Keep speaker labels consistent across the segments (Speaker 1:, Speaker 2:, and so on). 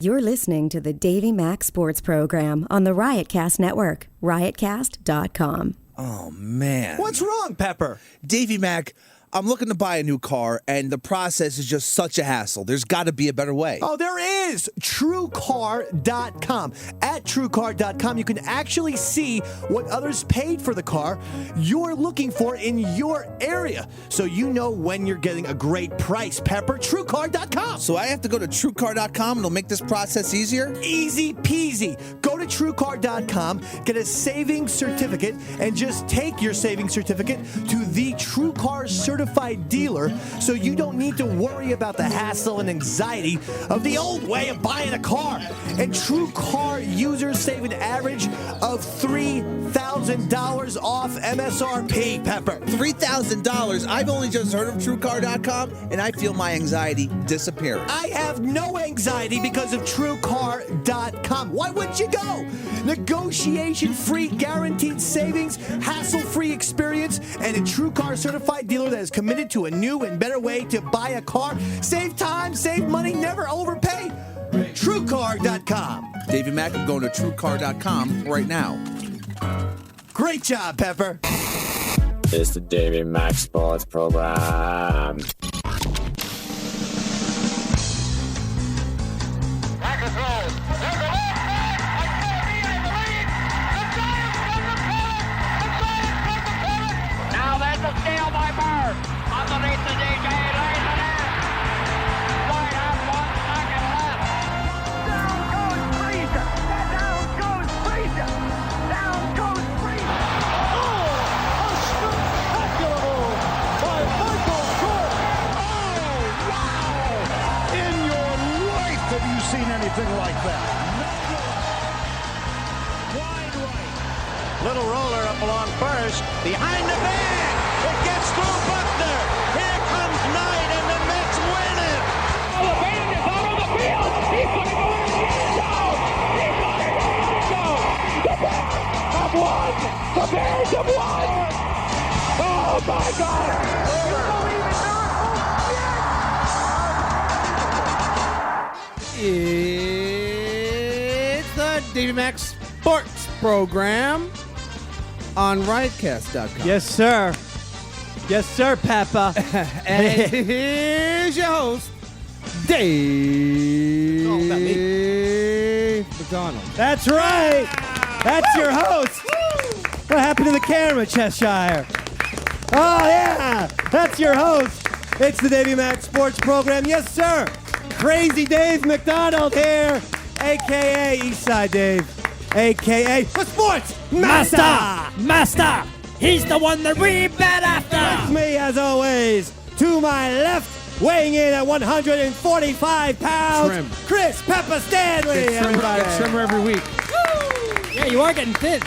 Speaker 1: You're listening to the Davey Mac Sports Program on the Riotcast Network, riotcast.com.
Speaker 2: Oh, man.
Speaker 3: What's wrong, Pepper?
Speaker 2: Davey Mac, I'm looking to buy a new car, and the process is just such a hassle. There's got to be a better way.
Speaker 3: Oh, there is. TrueCar.com. At TrueCar.com, you can actually see what others paid for the car you're looking for in your area, so you know when you're getting a great price. Pepper, TrueCar.com.
Speaker 2: So I have to go to TrueCar.com, and it'll make this process easier?
Speaker 3: Easy peasy. Go to TrueCar.com, get a savings certificate, and just take your savings certificate to the TrueCar certified dealer, so you don't need to worry about the hassle and anxiety of the old way of buying a car. And TrueCar users save an average of $3,000 off MSRP, Pepper.
Speaker 2: $3,000? I've only just heard of TrueCar.com, and I feel my anxiety disappearing.
Speaker 3: I have no anxiety because of TrueCar.com. Why wouldn't you go? Negotiation-free, guaranteed savings, hassle-free experience, and a TrueCar certified dealer that is committed to a new and better way to buy a car. Save time, save money, never overpay. TrueCar.com.
Speaker 2: Davey Mac, I'm going to TrueCar.com right now.
Speaker 3: Great job, Pepper.
Speaker 4: It's the Davey Mac Sports Program.
Speaker 5: Now there's a steal by Bird. Underneath the DJ, lays it in. Right up, 1 second left. Down goes Frazier. Down goes Frazier. Down goes Frazier. Oh, a spectacular move by Michael Jordan. Oh, wow. In your life have you seen anything like that? Wide right. Little roller up along first. Behind the bag. It gets through Buckner. Here comes Knight, and the Mets win it. Oh, the band is out on the field. He's going to go in the end zone. He's going to go in the end zone. The Bears have won. The Bears have won. Oh, my God. You believe in miracles?
Speaker 6: It's the Davey Mac Sports Program on riotcast.com.
Speaker 7: Yes, sir. Yes, sir, Peppa.
Speaker 6: And here's your host, Dave McDonald.
Speaker 7: That's right. That's your host. What happened to the camera, Cheshire? Oh, yeah. That's your host. It's the Davey Mac Sports Program. Yes, sir. Crazy Dave McDonald here, a.k.a. Eastside Dave, a.k.a. the Sports
Speaker 8: Master! He's the one that we bet after!
Speaker 7: With me, as always, to my left, weighing in at 145 pounds,
Speaker 6: Trim.
Speaker 7: Chris Peppa Stanley.
Speaker 6: Get trimmer every week.
Speaker 8: Yeah, you are getting thin.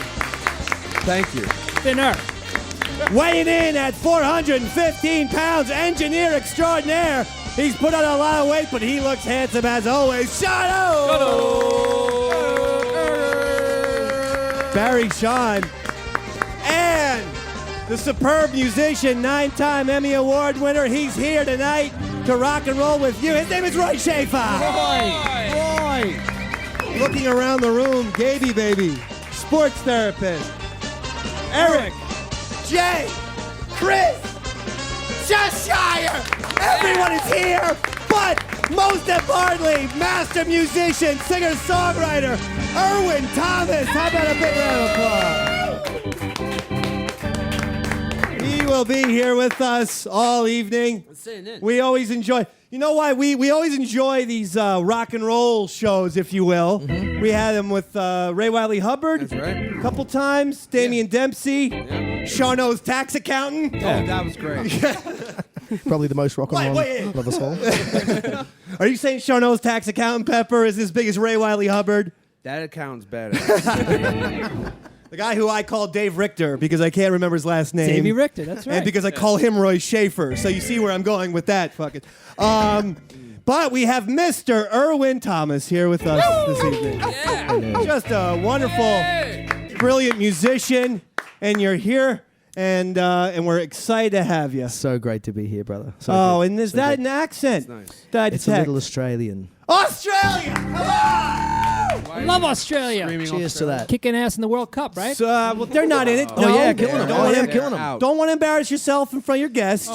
Speaker 6: Thank you.
Speaker 8: Thinner.
Speaker 7: Weighing in at 415 pounds, engineer extraordinaire. He's put on a lot of weight, but he looks handsome as always. Barry Sean. And the superb musician, 9-time Emmy Award winner. He's here tonight to rock and roll with you. His name is Roy Schaefer. Roy. Looking around the room, Gaby baby, sports therapist, Eric, Jay, Chris, Cheshire. Everyone is here, but most importantly, master musician, singer-songwriter, Irwin Thomas. How about a big round of applause? He will be here with us all evening. We always enjoy. You know why? We always enjoy these rock and roll shows, if you will. Mm-hmm. We had them with Ray Wiley Hubbard.
Speaker 6: That's right.
Speaker 7: A couple times. Damian Dempsey. Yeah. Shawno's tax accountant.
Speaker 6: Yeah. Oh, that was great.
Speaker 9: Probably the most rock and roll of us all.
Speaker 7: Are you saying Shawno's tax accountant, Pepper, is as big as Ray Wiley Hubbard?
Speaker 6: That account's better.
Speaker 7: The guy who I call Dave Richter because I can't remember his last name.
Speaker 8: Davey Richter, that's right.
Speaker 7: And because I call him Roy Schaefer. So you see where I'm going with that. Fucking. But we have Mr. Irwin Thomas here with us this evening. Yeah. Just a wonderful, brilliant musician. And you're here
Speaker 3: and we're excited to have you.
Speaker 9: So great to be here, brother. So
Speaker 3: Oh,
Speaker 9: good.
Speaker 3: and is
Speaker 9: So
Speaker 3: that
Speaker 9: good.
Speaker 3: an accent?
Speaker 6: nice.
Speaker 3: That
Speaker 9: It's a
Speaker 3: text.
Speaker 9: little Australian.
Speaker 3: Australia! Come on!
Speaker 8: Love Australia.
Speaker 9: Cheers to that.
Speaker 8: Kicking ass in the World Cup, right?
Speaker 3: So, well, they're not in it.
Speaker 9: Oh,
Speaker 3: No,
Speaker 9: yeah, killing them.
Speaker 3: Don't
Speaker 9: Oh,
Speaker 3: wanna-
Speaker 9: yeah, killing them.
Speaker 6: Out.
Speaker 3: Don't want to embarrass yourself in front of your guests.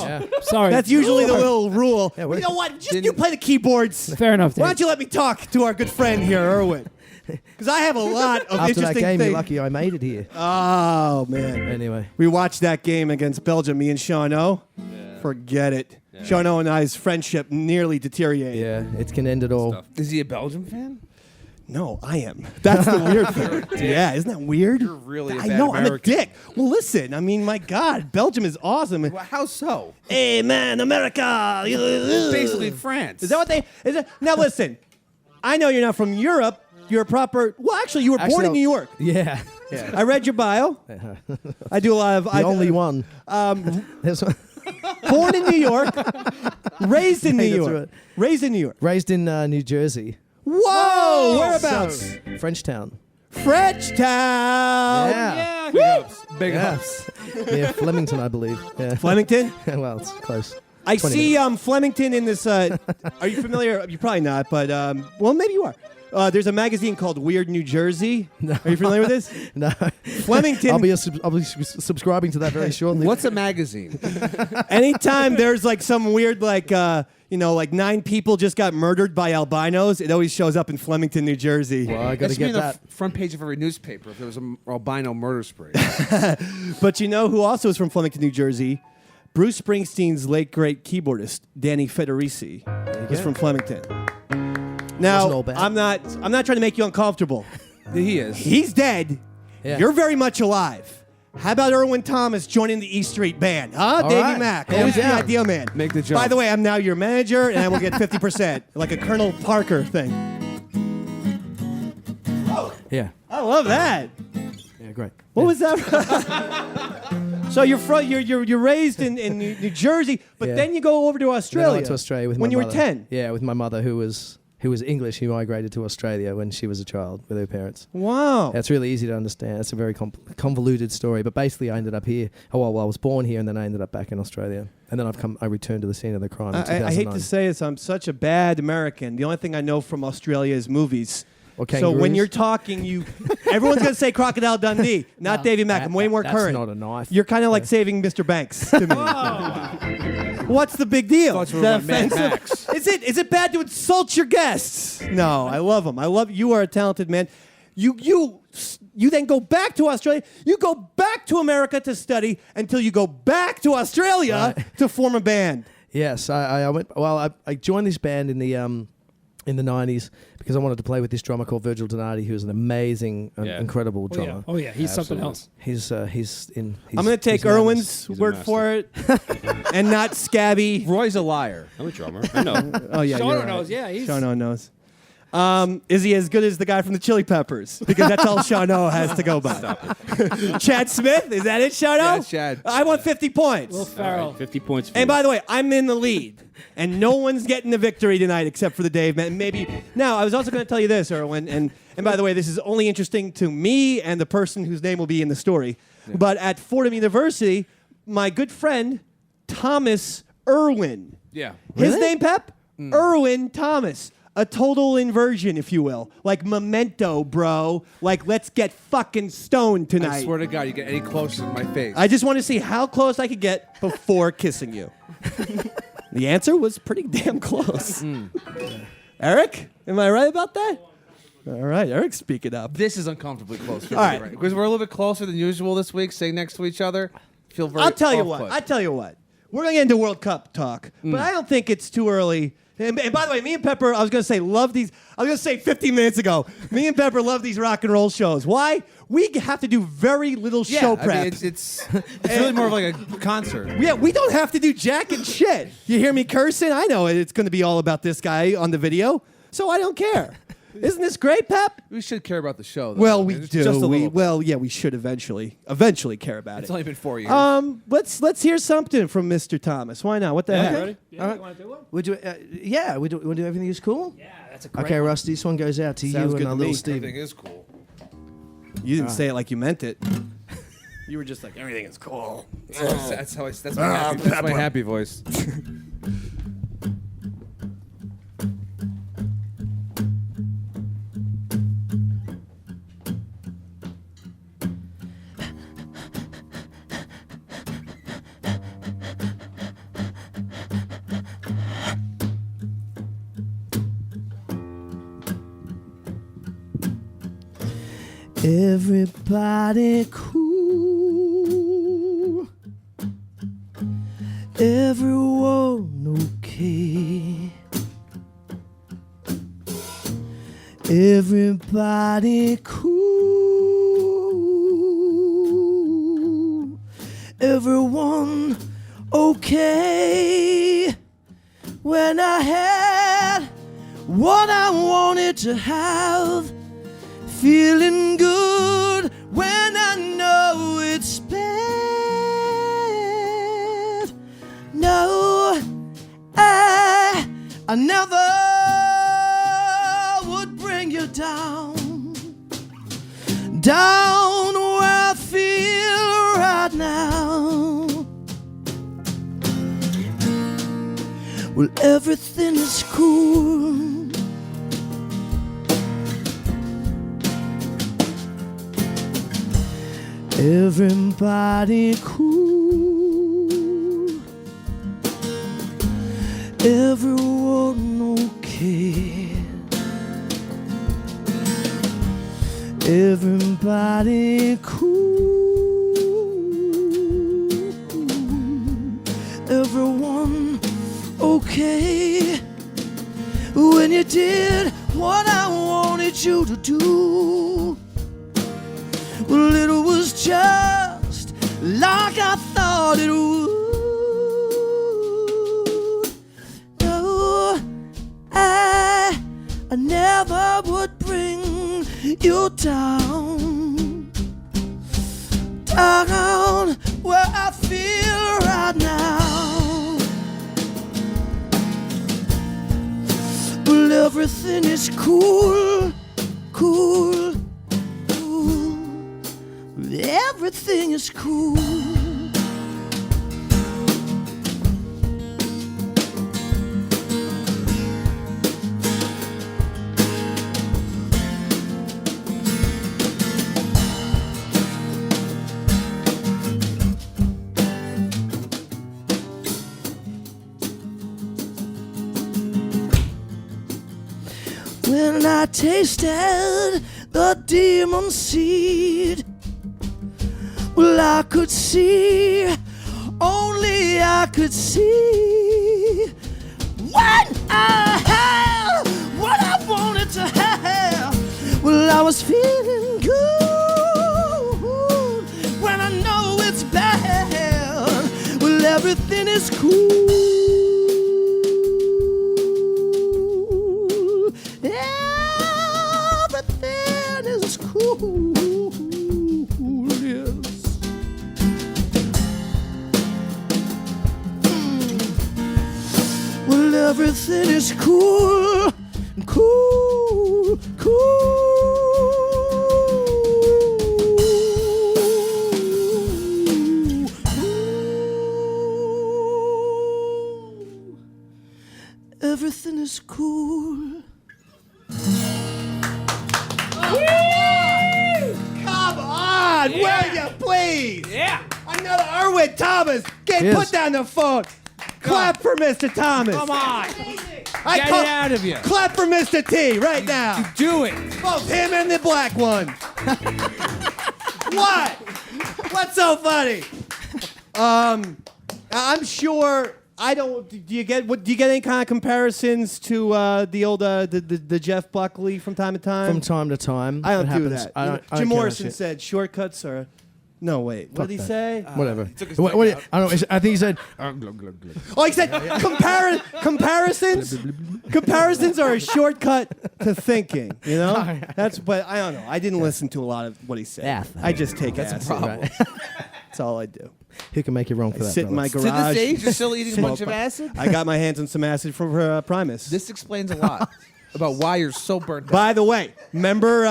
Speaker 8: Sorry.
Speaker 3: That's usually the little rule.
Speaker 9: Yeah, what-
Speaker 3: You know what? Just you play the keyboards.
Speaker 8: Fair enough.
Speaker 3: Why
Speaker 8: Dave.
Speaker 3: don't you let me talk to our good friend here, Erwin? Because I have a lot of
Speaker 9: After that
Speaker 3: interesting
Speaker 9: game,
Speaker 3: things.
Speaker 9: you're lucky I made it here.
Speaker 3: Oh, man.
Speaker 9: Anyway.
Speaker 3: We watched that game against Belgium, me and Sean O. Forget it. Sean O and I's friendship nearly deteriorated.
Speaker 9: Yeah, it can end it all.
Speaker 6: Is he a Belgium fan?
Speaker 3: No, I am. That's the weird thing. Yeah, isn't that weird?
Speaker 6: You're really a
Speaker 3: I
Speaker 6: bad
Speaker 3: know, I'm a
Speaker 6: American.
Speaker 3: dick. Well, listen, I mean, my God, Belgium is awesome.
Speaker 6: Well, how so?
Speaker 3: Hey, man, America.
Speaker 6: Basically France.
Speaker 3: Is that what they... Is it? Now, listen, I know you're not from Europe. You're a proper... Well, actually, you were born in New York.
Speaker 9: Yeah.
Speaker 3: I read your bio. I do a lot of...
Speaker 9: The only one. There's one.
Speaker 3: Born in New York. Raised in New
Speaker 9: Hey, that's
Speaker 3: York.
Speaker 9: right.
Speaker 3: Raised in New York.
Speaker 9: Raised in New Jersey.
Speaker 3: Whoa! Whereabouts?
Speaker 9: Frenchtown.
Speaker 3: Frenchtown.
Speaker 9: Yeah.
Speaker 6: Big ups. Big
Speaker 9: Yeah.
Speaker 6: ups.
Speaker 9: Yeah, Flemington, I believe. Yeah.
Speaker 3: Flemington?
Speaker 9: Well, it's close.
Speaker 3: I
Speaker 9: 20
Speaker 3: see
Speaker 9: minutes.
Speaker 3: Flemington in this. Are you familiar? You're probably not, but well, maybe you are. There's a magazine called Weird New Jersey. Are you familiar with this?
Speaker 9: No.
Speaker 3: Flemington.
Speaker 9: I'll be subscribing to that very shortly.
Speaker 6: What's a magazine?
Speaker 3: Anytime there's like some weird like 9 people just got murdered by albinos, it always shows up in Flemington, New Jersey.
Speaker 9: Well, I got to
Speaker 6: That's me
Speaker 9: get
Speaker 6: on
Speaker 9: that.
Speaker 6: the front page of every newspaper if there was an albino murder spree.
Speaker 3: But you know who also is from Flemington, New Jersey? Bruce Springsteen's late great keyboardist Danny Federici is from Flemington. Now,
Speaker 9: Wasn't all bad.
Speaker 3: I'm not trying to make you uncomfortable.
Speaker 6: He is.
Speaker 3: He's dead.
Speaker 9: Yeah.
Speaker 3: You're very much alive. How about Irwin Thomas joining the E Street Band? Huh?
Speaker 9: All
Speaker 3: Davey
Speaker 9: right.
Speaker 3: Mac.
Speaker 9: Hands
Speaker 3: Always the
Speaker 9: down.
Speaker 3: ideal man.
Speaker 6: Make the jump.
Speaker 3: By the way, I'm now your manager, and I will get 50%, like a Colonel Parker thing.
Speaker 9: Yeah.
Speaker 3: I love that.
Speaker 9: Yeah, great.
Speaker 3: What was that? So you're raised in New Jersey, but
Speaker 9: Yeah.
Speaker 3: then you go over to
Speaker 9: Then I
Speaker 3: Australia.
Speaker 9: went to Australia with
Speaker 3: when
Speaker 9: my
Speaker 3: you
Speaker 9: mother.
Speaker 3: were 10.
Speaker 9: Yeah, with my mother who was English, who migrated to Australia when she was a child with her parents.
Speaker 3: Wow.
Speaker 9: Yeah, it's really easy to understand. It's a very convoluted story, but basically I ended up here. Oh, well, I was born here, and then I ended up back in Australia, and then I returned to the scene of the crime in 2009.
Speaker 3: I hate to say this, I'm such a bad American. The only thing I know from Australia is movies.
Speaker 9: Or
Speaker 3: So
Speaker 9: kangaroos.
Speaker 3: when you're talking, everyone's going to say Crocodile Dundee, not Davey Mac. I'm way more
Speaker 9: that's
Speaker 3: current.
Speaker 9: not a knife.
Speaker 3: You're kind of like saving Mr. Banks to me. What's the big deal?
Speaker 6: Thought you
Speaker 3: Is
Speaker 6: were
Speaker 3: that
Speaker 6: about Mad
Speaker 3: offensive?
Speaker 6: Max.
Speaker 3: Is it bad to insult your guests? No, I love them. You are a talented man. You then go back to Australia. You go back to America to study until you go back to Australia to form a band.
Speaker 9: Yes, I went. Well, I joined this band in the 90s because I wanted to play with this drummer called Virgil Donati, who's an amazing, incredible drummer.
Speaker 8: Oh yeah, he's something else.
Speaker 9: He's
Speaker 3: I'm going to take
Speaker 9: he's madness.
Speaker 3: Irwin's
Speaker 6: He's a
Speaker 3: word
Speaker 6: master.
Speaker 3: for it and not Scabby.
Speaker 6: Roy's a liar.
Speaker 10: I'm a drummer. I know.
Speaker 3: Oh, yeah.
Speaker 8: Sean
Speaker 3: you're right.
Speaker 8: knows. Yeah, he's.
Speaker 3: Shano knows. Is he as good as the guy from the Chili Peppers? Because that's all Shano has to go by. Chad Smith? Is that it, Shano?
Speaker 6: Yeah, Chad.
Speaker 3: I want 50 points.
Speaker 8: Will Ferrell.
Speaker 10: 50 points for
Speaker 3: And
Speaker 10: me.
Speaker 3: by the way, I'm in the lead. And no one's getting the victory tonight except for the Dave man. Maybe. Now, I was also going to tell you this, Irwin. And by the way, this is only interesting to me and the person whose name will be in the story. Yeah. But at Fordham University, my good friend, Thomas Irwin.
Speaker 6: Yeah.
Speaker 3: His name, Pep? Irwin Thomas. A total inversion, if you will. Like Memento, bro. Like, let's get fucking stoned tonight.
Speaker 6: I swear to God, you get any closer to my face.
Speaker 3: I just want to see how close I could get before kissing you. The answer was pretty damn close. Eric, am I right about that? All right, Eric's speaking up.
Speaker 6: This is uncomfortably close. For
Speaker 3: All
Speaker 6: me,
Speaker 3: right.
Speaker 6: Because we're a little bit closer than usual this week, sitting next to each other. Feel very
Speaker 3: I'll tell you
Speaker 6: off-put.
Speaker 3: what. We're going to get into World Cup talk, but I don't think it's too early. And by the way, me and Pepper, I was going to say, love these. I was going to say 15 minutes ago, me and Pepper love these rock and roll shows. Why? We have to do very little show prep.
Speaker 6: I mean, it's really more of like a concert.
Speaker 3: Yeah, we don't have to do jack and shit. You hear me cursing? I know it's going to be all about this guy on the video, so I don't care. Isn't this great, Pep?
Speaker 6: We should care about the show, though.
Speaker 3: Well,
Speaker 6: I mean,
Speaker 3: we
Speaker 6: it's
Speaker 3: do.
Speaker 6: Just a little.
Speaker 3: We should eventually care about
Speaker 6: It's
Speaker 3: it.
Speaker 6: only been 4 years.
Speaker 3: Let's hear something from Mr. Thomas. Why not? What the heck?
Speaker 8: Ready? Yeah, you want to do one?
Speaker 9: We do, we want to do everything that's cool?
Speaker 8: Yeah, that's a great
Speaker 9: Okay,
Speaker 8: one.
Speaker 9: Rusty, this one goes out to
Speaker 3: Sounds
Speaker 9: you
Speaker 3: good
Speaker 9: and our
Speaker 3: to
Speaker 9: little
Speaker 3: me.
Speaker 9: Steve.
Speaker 6: Everything is cool.
Speaker 3: You didn't say it like you meant it.
Speaker 7: You were just like, everything is cool.
Speaker 6: That's my happy voice.
Speaker 9: Everybody cool, everyone okay. Everybody cool, everyone okay. When I had what I wanted to have, feeling good when I know it's bad. No, I never would bring you down, down where I feel right now. Well, everything is cool. Everybody cool, everyone okay. Everybody cool, everyone okay. When you did what I wanted you to do, well, it was just like I thought it would. No, I never would bring you down, down where I feel right now. Well, everything is cool, cool. Everything is cool. When I tasted the demon seed, well, I could see, only I could see. When I had what I wanted to have, well, I was feeling good. When I know it's bad, well, everything is cool. Everything is cool. Well, everything is cool, cool, cool. Everything is cool.
Speaker 7: Come on, will you please?
Speaker 8: Yeah.
Speaker 7: Another Irwin Thomas. Put down the phone. Clap for Mr. Thomas.
Speaker 8: Come on.
Speaker 7: I
Speaker 8: Get it out of you.
Speaker 7: Clap for Mr. T right now.
Speaker 8: Do it.
Speaker 7: Both him and the black one. What? What's so funny? I'm sure. I don't. Do you get any kind of comparisons to the old the Jeff Buckley from time to time?
Speaker 9: From time to time.
Speaker 7: I don't
Speaker 9: it
Speaker 7: do
Speaker 9: happens.
Speaker 7: that.
Speaker 9: I don't
Speaker 7: Jim
Speaker 9: care
Speaker 7: Morrison
Speaker 9: that shit.
Speaker 7: said shortcuts are. No, wait. What did he say?
Speaker 9: Whatever.
Speaker 6: took his
Speaker 9: What,
Speaker 6: dick
Speaker 9: what, I don't know. I think he said.
Speaker 7: Oh, he said comparisons. Comparisons are a shortcut to thinking. You know. That's. But I don't know. I didn't listen to a lot of what he said.
Speaker 9: Yeah,
Speaker 7: I just take acid.
Speaker 9: Right.
Speaker 7: That's all I do.
Speaker 9: Who can make you wrong for
Speaker 7: I
Speaker 9: that?
Speaker 7: sit in my
Speaker 9: brother?
Speaker 7: garage.
Speaker 6: To this age, you're still eating a bunch of acid?
Speaker 7: I got my hands on some acid from Primus.
Speaker 6: This explains a lot. about why you're so burnt out.
Speaker 3: By the way, remember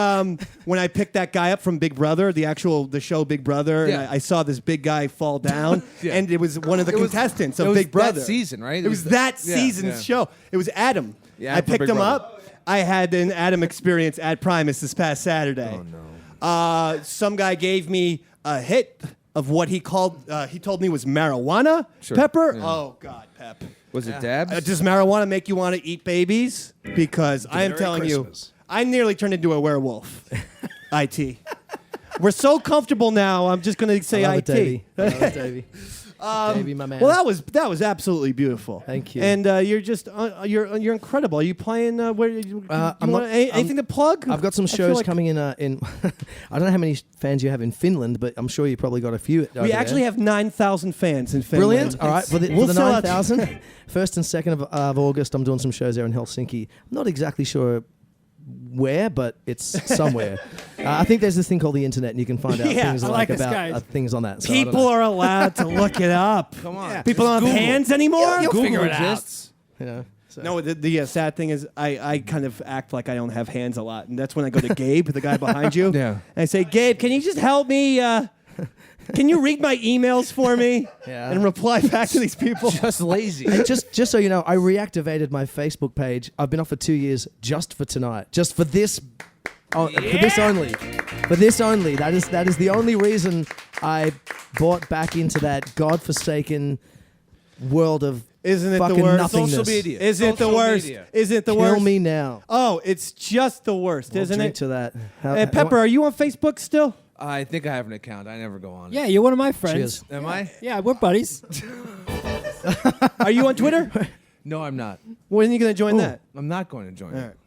Speaker 3: when I picked that guy up from Big Brother, the show Big Brother,
Speaker 6: Yeah.
Speaker 3: and I saw this big guy fall down,
Speaker 6: Yeah.
Speaker 3: and it was one of the contestants of
Speaker 6: it was
Speaker 3: Big Brother.
Speaker 6: that season, right?
Speaker 3: It was that season's show. It was Adam.
Speaker 6: Yeah,
Speaker 3: I
Speaker 6: for
Speaker 3: picked
Speaker 6: Big
Speaker 3: him
Speaker 6: Brother.
Speaker 3: up. I had an Adam experience at Primus this past Saturday. Oh, no. Some guy gave me a hit of what he told me was marijuana.
Speaker 6: Sure.
Speaker 3: Pepper?
Speaker 6: Yeah.
Speaker 3: Oh, God, Pep.
Speaker 6: Was it dabs?
Speaker 3: Does marijuana make you want to eat babies? Because I am telling
Speaker 9: Christmas.
Speaker 3: you, I nearly turned into a werewolf. IT. We're so comfortable now, I'm just going to say
Speaker 9: I love
Speaker 3: IT.
Speaker 9: it, Davey. I love it, Davey. Davey, my man.
Speaker 3: Well, that was absolutely beautiful.
Speaker 9: Thank you.
Speaker 3: And you're just you're incredible. Are you playing? Where anything to plug?
Speaker 9: I've got some
Speaker 3: I feel
Speaker 9: shows
Speaker 3: like
Speaker 9: coming in. I don't know how many fans you have in Finland, but I'm sure you probably got a few.
Speaker 3: We actually have 9,000 fans in Finland.
Speaker 9: Brilliant. All right, for the,
Speaker 3: We'll
Speaker 9: for the
Speaker 3: sell out-
Speaker 9: 9,000, 1st and 2nd of August, I'm doing some shows there in Helsinki. I'm not exactly sure where, but it's somewhere. I think there's this thing called the internet, and you can find out
Speaker 3: Yeah,
Speaker 9: things
Speaker 3: I
Speaker 8: like this
Speaker 9: about
Speaker 8: guy.
Speaker 9: things on that. So I don't
Speaker 3: People
Speaker 9: know.
Speaker 3: are allowed to look it up.
Speaker 6: Come on.
Speaker 3: People don't have hands anymore.
Speaker 8: You'll
Speaker 6: Google
Speaker 8: figure it out.
Speaker 6: exists.
Speaker 9: You know, so.
Speaker 3: No, the sad thing is I kind of act like I don't have hands a lot. And that's when I go to Gabe, the guy behind you.
Speaker 6: Yeah.
Speaker 3: And I say, Gabe, can you just help me? Can you read my emails for me
Speaker 9: Yeah.
Speaker 3: and reply back to these people?
Speaker 6: Just lazy.
Speaker 9: And just so you know, I reactivated my Facebook page. I've been off for 2 years just for tonight, just for this, for this only, for this only. That is the only reason I bought back into that godforsaken world of
Speaker 3: Isn't it the
Speaker 9: fucking
Speaker 3: worst?
Speaker 9: nothingness.
Speaker 6: Social media.
Speaker 3: Is it the
Speaker 6: Social
Speaker 3: worst?
Speaker 6: media.
Speaker 3: Is it the
Speaker 9: Kill
Speaker 3: worst?
Speaker 9: me now.
Speaker 3: Oh, it's just the worst,
Speaker 9: I'll
Speaker 3: isn't
Speaker 9: drink
Speaker 3: it?
Speaker 9: to that.
Speaker 3: Pepper, are you on Facebook still?
Speaker 6: I think I have an account. I never go on.
Speaker 8: Yeah, you're one of my friends.
Speaker 9: Cheers.
Speaker 6: Am I?
Speaker 8: Yeah, we're buddies.
Speaker 3: Are you on Twitter?
Speaker 6: No, I'm not.
Speaker 3: When are you going to join that?
Speaker 6: I'm not going to join it.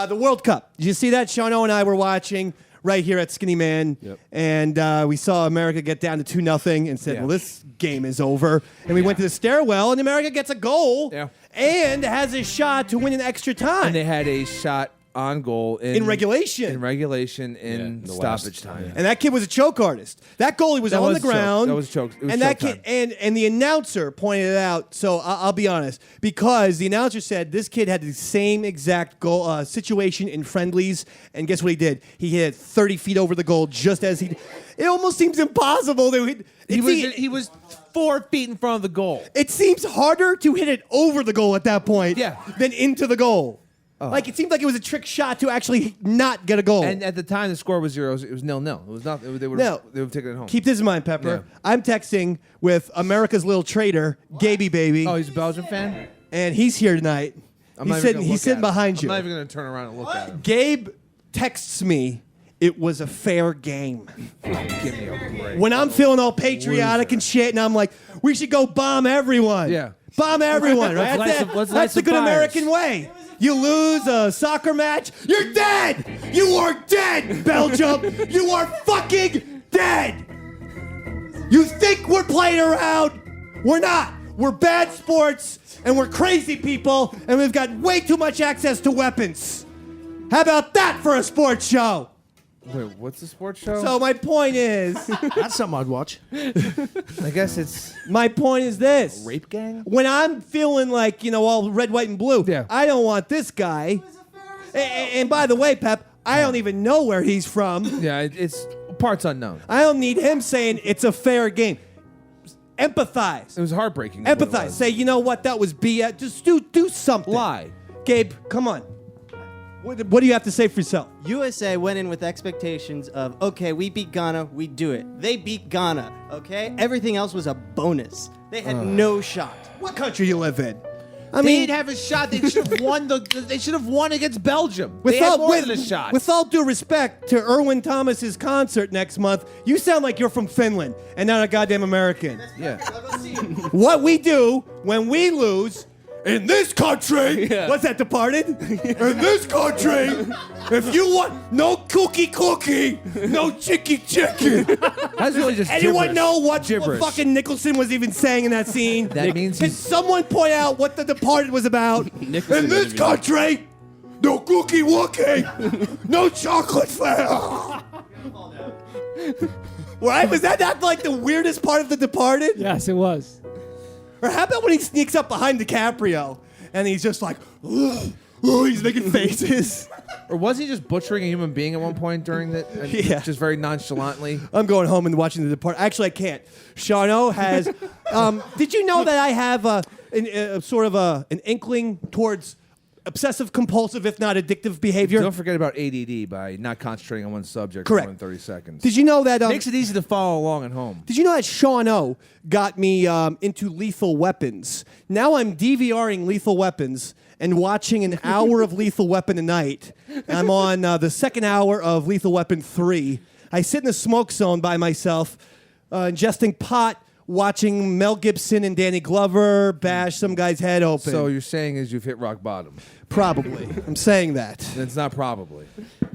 Speaker 3: The World Cup. Did you see that? Shano and I were watching right here at Skinny Man, and we saw America get down to 2-0 and said,
Speaker 6: Yeah.
Speaker 3: well, this game is over. And we went to the stairwell, and America gets a goal and has a shot to win in extra time.
Speaker 6: And they had a shot on goal in
Speaker 3: regulation.
Speaker 6: In regulation in
Speaker 10: the
Speaker 6: stoppage
Speaker 10: last-
Speaker 6: time.
Speaker 3: And that kid was a choke artist. That goalie was
Speaker 6: That
Speaker 3: on
Speaker 6: was
Speaker 3: the ground.
Speaker 6: choke. That was choke. It was
Speaker 3: and that
Speaker 6: choke
Speaker 3: kid, and the announcer pointed it out. So I'll be honest, because the announcer said this kid had the same exact goal situation in friendlies, and guess what he did? He hit it 30 feet over the goal, just as he. It almost seems impossible that
Speaker 6: He was 4 feet in front of the goal.
Speaker 3: It seems harder to hit it over the goal at that point, than into the goal. Like it seemed like it was a trick shot to actually not get a goal.
Speaker 6: And at the time, the score was 0. It was 0-0. It was not. They would have taken it home.
Speaker 3: Keep this in mind, Pepper.
Speaker 6: Yeah.
Speaker 3: I'm texting with America's little traitor, Gaby Baby.
Speaker 6: Oh, he's a Belgian fan?
Speaker 3: And he's here tonight. He's sitting behind you.
Speaker 6: I'm not even going to turn around and look at him.
Speaker 3: Gabe texts me, it was a fair game.
Speaker 6: Give me a break.
Speaker 3: When I'm feeling all patriotic and shit, and I'm like, we should go bomb everyone.
Speaker 6: Yeah.
Speaker 3: Bomb everyone, right?
Speaker 6: Let's light
Speaker 3: That's the
Speaker 6: some
Speaker 3: good
Speaker 6: fires.
Speaker 3: American way. You lose a soccer match, you're dead! You are dead, Belgium! You are fucking dead! You think we're playing around? We're not. We're bad sports, and we're crazy people, and we've got way too much access to weapons. How about that for a sports show?
Speaker 6: Wait, what's the sports show?
Speaker 3: So my point is,
Speaker 9: That's something I'd watch.
Speaker 6: I guess it's
Speaker 3: my point is this.
Speaker 6: rape gang?
Speaker 3: When I'm feeling like, all red, white, and blue,
Speaker 6: Yeah.
Speaker 3: I don't want this guy. And by the way, Pep, I don't even know where he's from.
Speaker 6: Yeah, it's parts unknown.
Speaker 3: I don't need him saying it's a fair game. Empathize.
Speaker 6: It was heartbreaking. is what it
Speaker 3: Empathize.
Speaker 6: was.
Speaker 3: Say, you know what? That was BS. Just do something.
Speaker 6: Lie.
Speaker 3: Gabe, come on. What do you have to say for yourself?
Speaker 11: USA went in with expectations of, okay, we beat Ghana, we do it. They beat Ghana, okay? Everything else was a bonus. They had no shot.
Speaker 3: What country you live in? I
Speaker 6: They
Speaker 3: mean,
Speaker 6: didn't have a shot. They should have won. They should have won against Belgium. They had more than a shot.
Speaker 3: With all due respect to Irwin Thomas's concert next month, you sound like you're from Finland and not a goddamn American.
Speaker 6: Yeah.
Speaker 3: What we do when we lose in this country, what's that, Departed? In this country, if you want no cookie, no chicky.
Speaker 6: That's really just
Speaker 3: Anyone
Speaker 6: gibberish.
Speaker 3: know what
Speaker 6: Gibberish.
Speaker 3: fucking Nicholson was even saying in that scene?
Speaker 6: That means
Speaker 3: Can
Speaker 6: he's-
Speaker 3: someone point out what The Departed was about? In this country, no cookie, no chocolate flavor. Right? Was that not like the weirdest part of The Departed?
Speaker 8: Yes, it was.
Speaker 3: Or how about when he sneaks up behind DiCaprio and he's just like, ugh, Oh, he's making faces.
Speaker 6: Or was he just butchering a human being at one point during that?
Speaker 3: Yeah.
Speaker 6: Just very nonchalantly.
Speaker 3: I'm going home and watching The Departed. Actually, I can't. Shano has. Did you know that I have an inkling towards obsessive compulsive, if not addictive behavior?
Speaker 6: Don't forget about ADD by not concentrating on one subject
Speaker 3: Correct.
Speaker 6: for more than 30 seconds.
Speaker 3: Did you know that?
Speaker 6: Makes it easy to follow along at home.
Speaker 3: Did you know that Sean O got me into Lethal Weapons? Now I'm DVRing Lethal Weapons and watching an hour of Lethal Weapon a night. I'm on the second hour of Lethal Weapon 3. I sit in the smoke zone by myself, ingesting pot, watching Mel Gibson and Danny Glover bash some guy's head open.
Speaker 6: So you're saying is you've hit rock bottom.
Speaker 3: Probably. I'm saying that.
Speaker 6: It's not probably.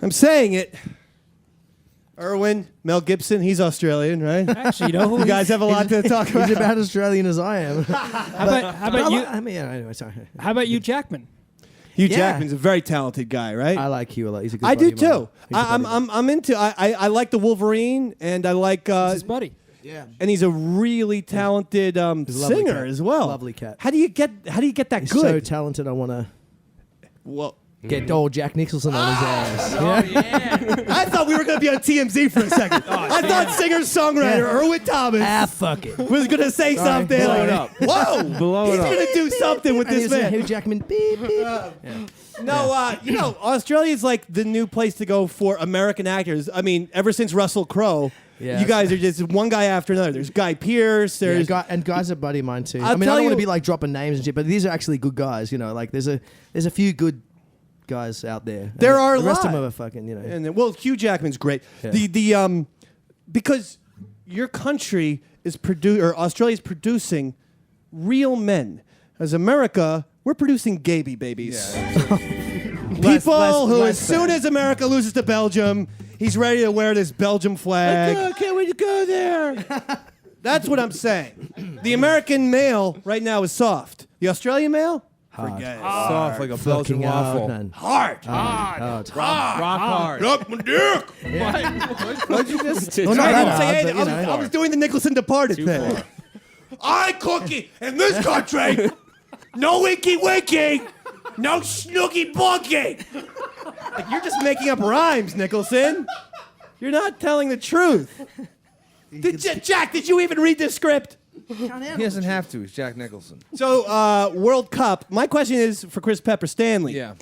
Speaker 3: I'm saying it. Irwin, Mel Gibson, he's Australian, right?
Speaker 8: Actually, you know who?
Speaker 3: You guys have a lot to talk about.
Speaker 9: He's about Australian as I am.
Speaker 8: How about you?
Speaker 9: I mean, anyway, sorry.
Speaker 8: How about you, Jackman?
Speaker 3: Hugh
Speaker 9: Yeah.
Speaker 3: Jackman's a very talented guy, right?
Speaker 9: I like Hugh a lot. He's a good
Speaker 3: I do
Speaker 9: buddy of mine.
Speaker 3: too.
Speaker 9: He's a buddy of mine.
Speaker 3: I'm into. I like the Wolverine, and I like.
Speaker 8: It's his buddy.
Speaker 9: Yeah.
Speaker 3: And he's a really talented
Speaker 9: He's a lovely
Speaker 3: singer
Speaker 9: cat.
Speaker 3: as well.
Speaker 9: Lovely cat.
Speaker 3: How do you get that
Speaker 9: He's so
Speaker 3: good?
Speaker 9: talented. I want to
Speaker 3: Well,
Speaker 9: get old Jack Nicholson on his ass.
Speaker 3: I thought we were going to be on TMZ for a second. I thought singer-songwriter Irwin Thomas
Speaker 9: Fuck it.
Speaker 3: was going to say something.
Speaker 6: Blow it up.
Speaker 3: Whoa!
Speaker 6: Blow it
Speaker 3: He's
Speaker 6: up.
Speaker 3: going to do something with
Speaker 9: And
Speaker 3: this
Speaker 9: he's a
Speaker 3: man.
Speaker 9: Hugh Jackman. Beep, beep.
Speaker 3: No, Australia's like the new place to go for American actors. I mean, ever since Russell Crowe,
Speaker 9: Yeah.
Speaker 3: you guys are just one guy after another. There's Guy Pearce.
Speaker 9: Yeah,
Speaker 3: There's
Speaker 9: and guys are buddy of mine too.
Speaker 3: I'll
Speaker 9: I mean, I
Speaker 3: tell
Speaker 9: don't want
Speaker 3: you-
Speaker 9: to be like dropping names and shit, but these are actually good guys. You know, like there's a few good guys out there. And
Speaker 3: There are a
Speaker 9: the rest
Speaker 3: lot.
Speaker 9: of them are fucking. You know.
Speaker 3: and then, well, Hugh Jackman's great.
Speaker 9: Yeah.
Speaker 3: Because your country is Australia's producing real men. As America, we're producing gaby babies. People who, as soon as America loses to Belgium, he's ready to wear this Belgium flag.
Speaker 6: Can't wait to go there.
Speaker 3: That's what I'm saying. The American male right now is soft. The Australian male? Forget it.
Speaker 6: Soft like a Belgian
Speaker 9: Fucking hard,
Speaker 6: waffle.
Speaker 9: man.
Speaker 3: Hard.
Speaker 9: Hard.
Speaker 6: Rock hard.
Speaker 3: Up my dick.
Speaker 6: What'd you just
Speaker 9: Well, not
Speaker 3: I
Speaker 9: that
Speaker 3: didn't say
Speaker 9: hard,
Speaker 3: anything.
Speaker 9: but, you
Speaker 3: I
Speaker 9: know.
Speaker 3: was doing the Nicholson Departed thing. I cookie in this country. No winky winky. No snooky bunky. Like, you're just making up rhymes, Nicholson. You're not telling the truth. Jack, did you even read this script?
Speaker 6: He doesn't have to. He's Jack Nicholson.
Speaker 3: So, World Cup. My question is for Chris Pepper Stanley.
Speaker 6: Yeah.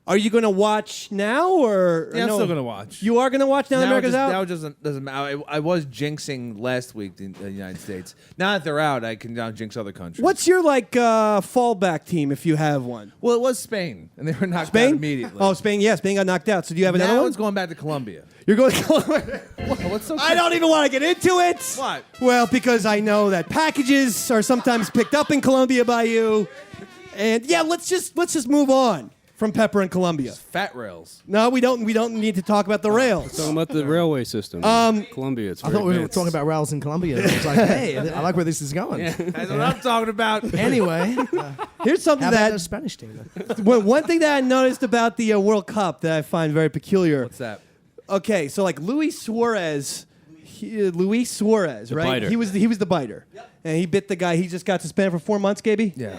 Speaker 3: Are you going to watch now or
Speaker 6: Yeah, I'm
Speaker 3: no?
Speaker 6: still gonna watch.
Speaker 3: You are going to watch now that America's out?
Speaker 6: Now it doesn't matter. I was jinxing last week in the United States. Now that they're out, I can now jinx other countries.
Speaker 3: What's your fallback team if you have one?
Speaker 6: Well, it was Spain, and they were knocked
Speaker 3: Spain?
Speaker 6: out immediately.
Speaker 3: Oh, Spain. Yeah, Spain got knocked out. So do you have another
Speaker 6: now
Speaker 3: one?
Speaker 6: it's going back to Colombia.
Speaker 3: You're going.
Speaker 6: What's so?
Speaker 3: I don't even want to get into it.
Speaker 6: What?
Speaker 3: Well, because I know that packages are sometimes picked up in Colombia by you, and yeah, let's just move on from Pepper and Colombia.
Speaker 6: Fat rails.
Speaker 3: No, we don't need to talk about the rails.
Speaker 10: Talking about the railway system. Colombia, it's
Speaker 9: I
Speaker 10: very
Speaker 9: thought we were
Speaker 10: advanced.
Speaker 9: talking about rails in Colombia. It's like, hey, I like where this is going.
Speaker 6: That's what I'm talking about.
Speaker 9: Anyway,
Speaker 3: Here's something
Speaker 9: how about
Speaker 3: that
Speaker 9: the Spanish team?
Speaker 3: one thing that I noticed about the World Cup that I find very peculiar.
Speaker 6: What's that?
Speaker 3: Okay, so like Luis Suarez, right?
Speaker 10: biter.
Speaker 3: He was the biter, and he bit the guy. He just got suspended for 4 months, Gaby.
Speaker 6: Yeah.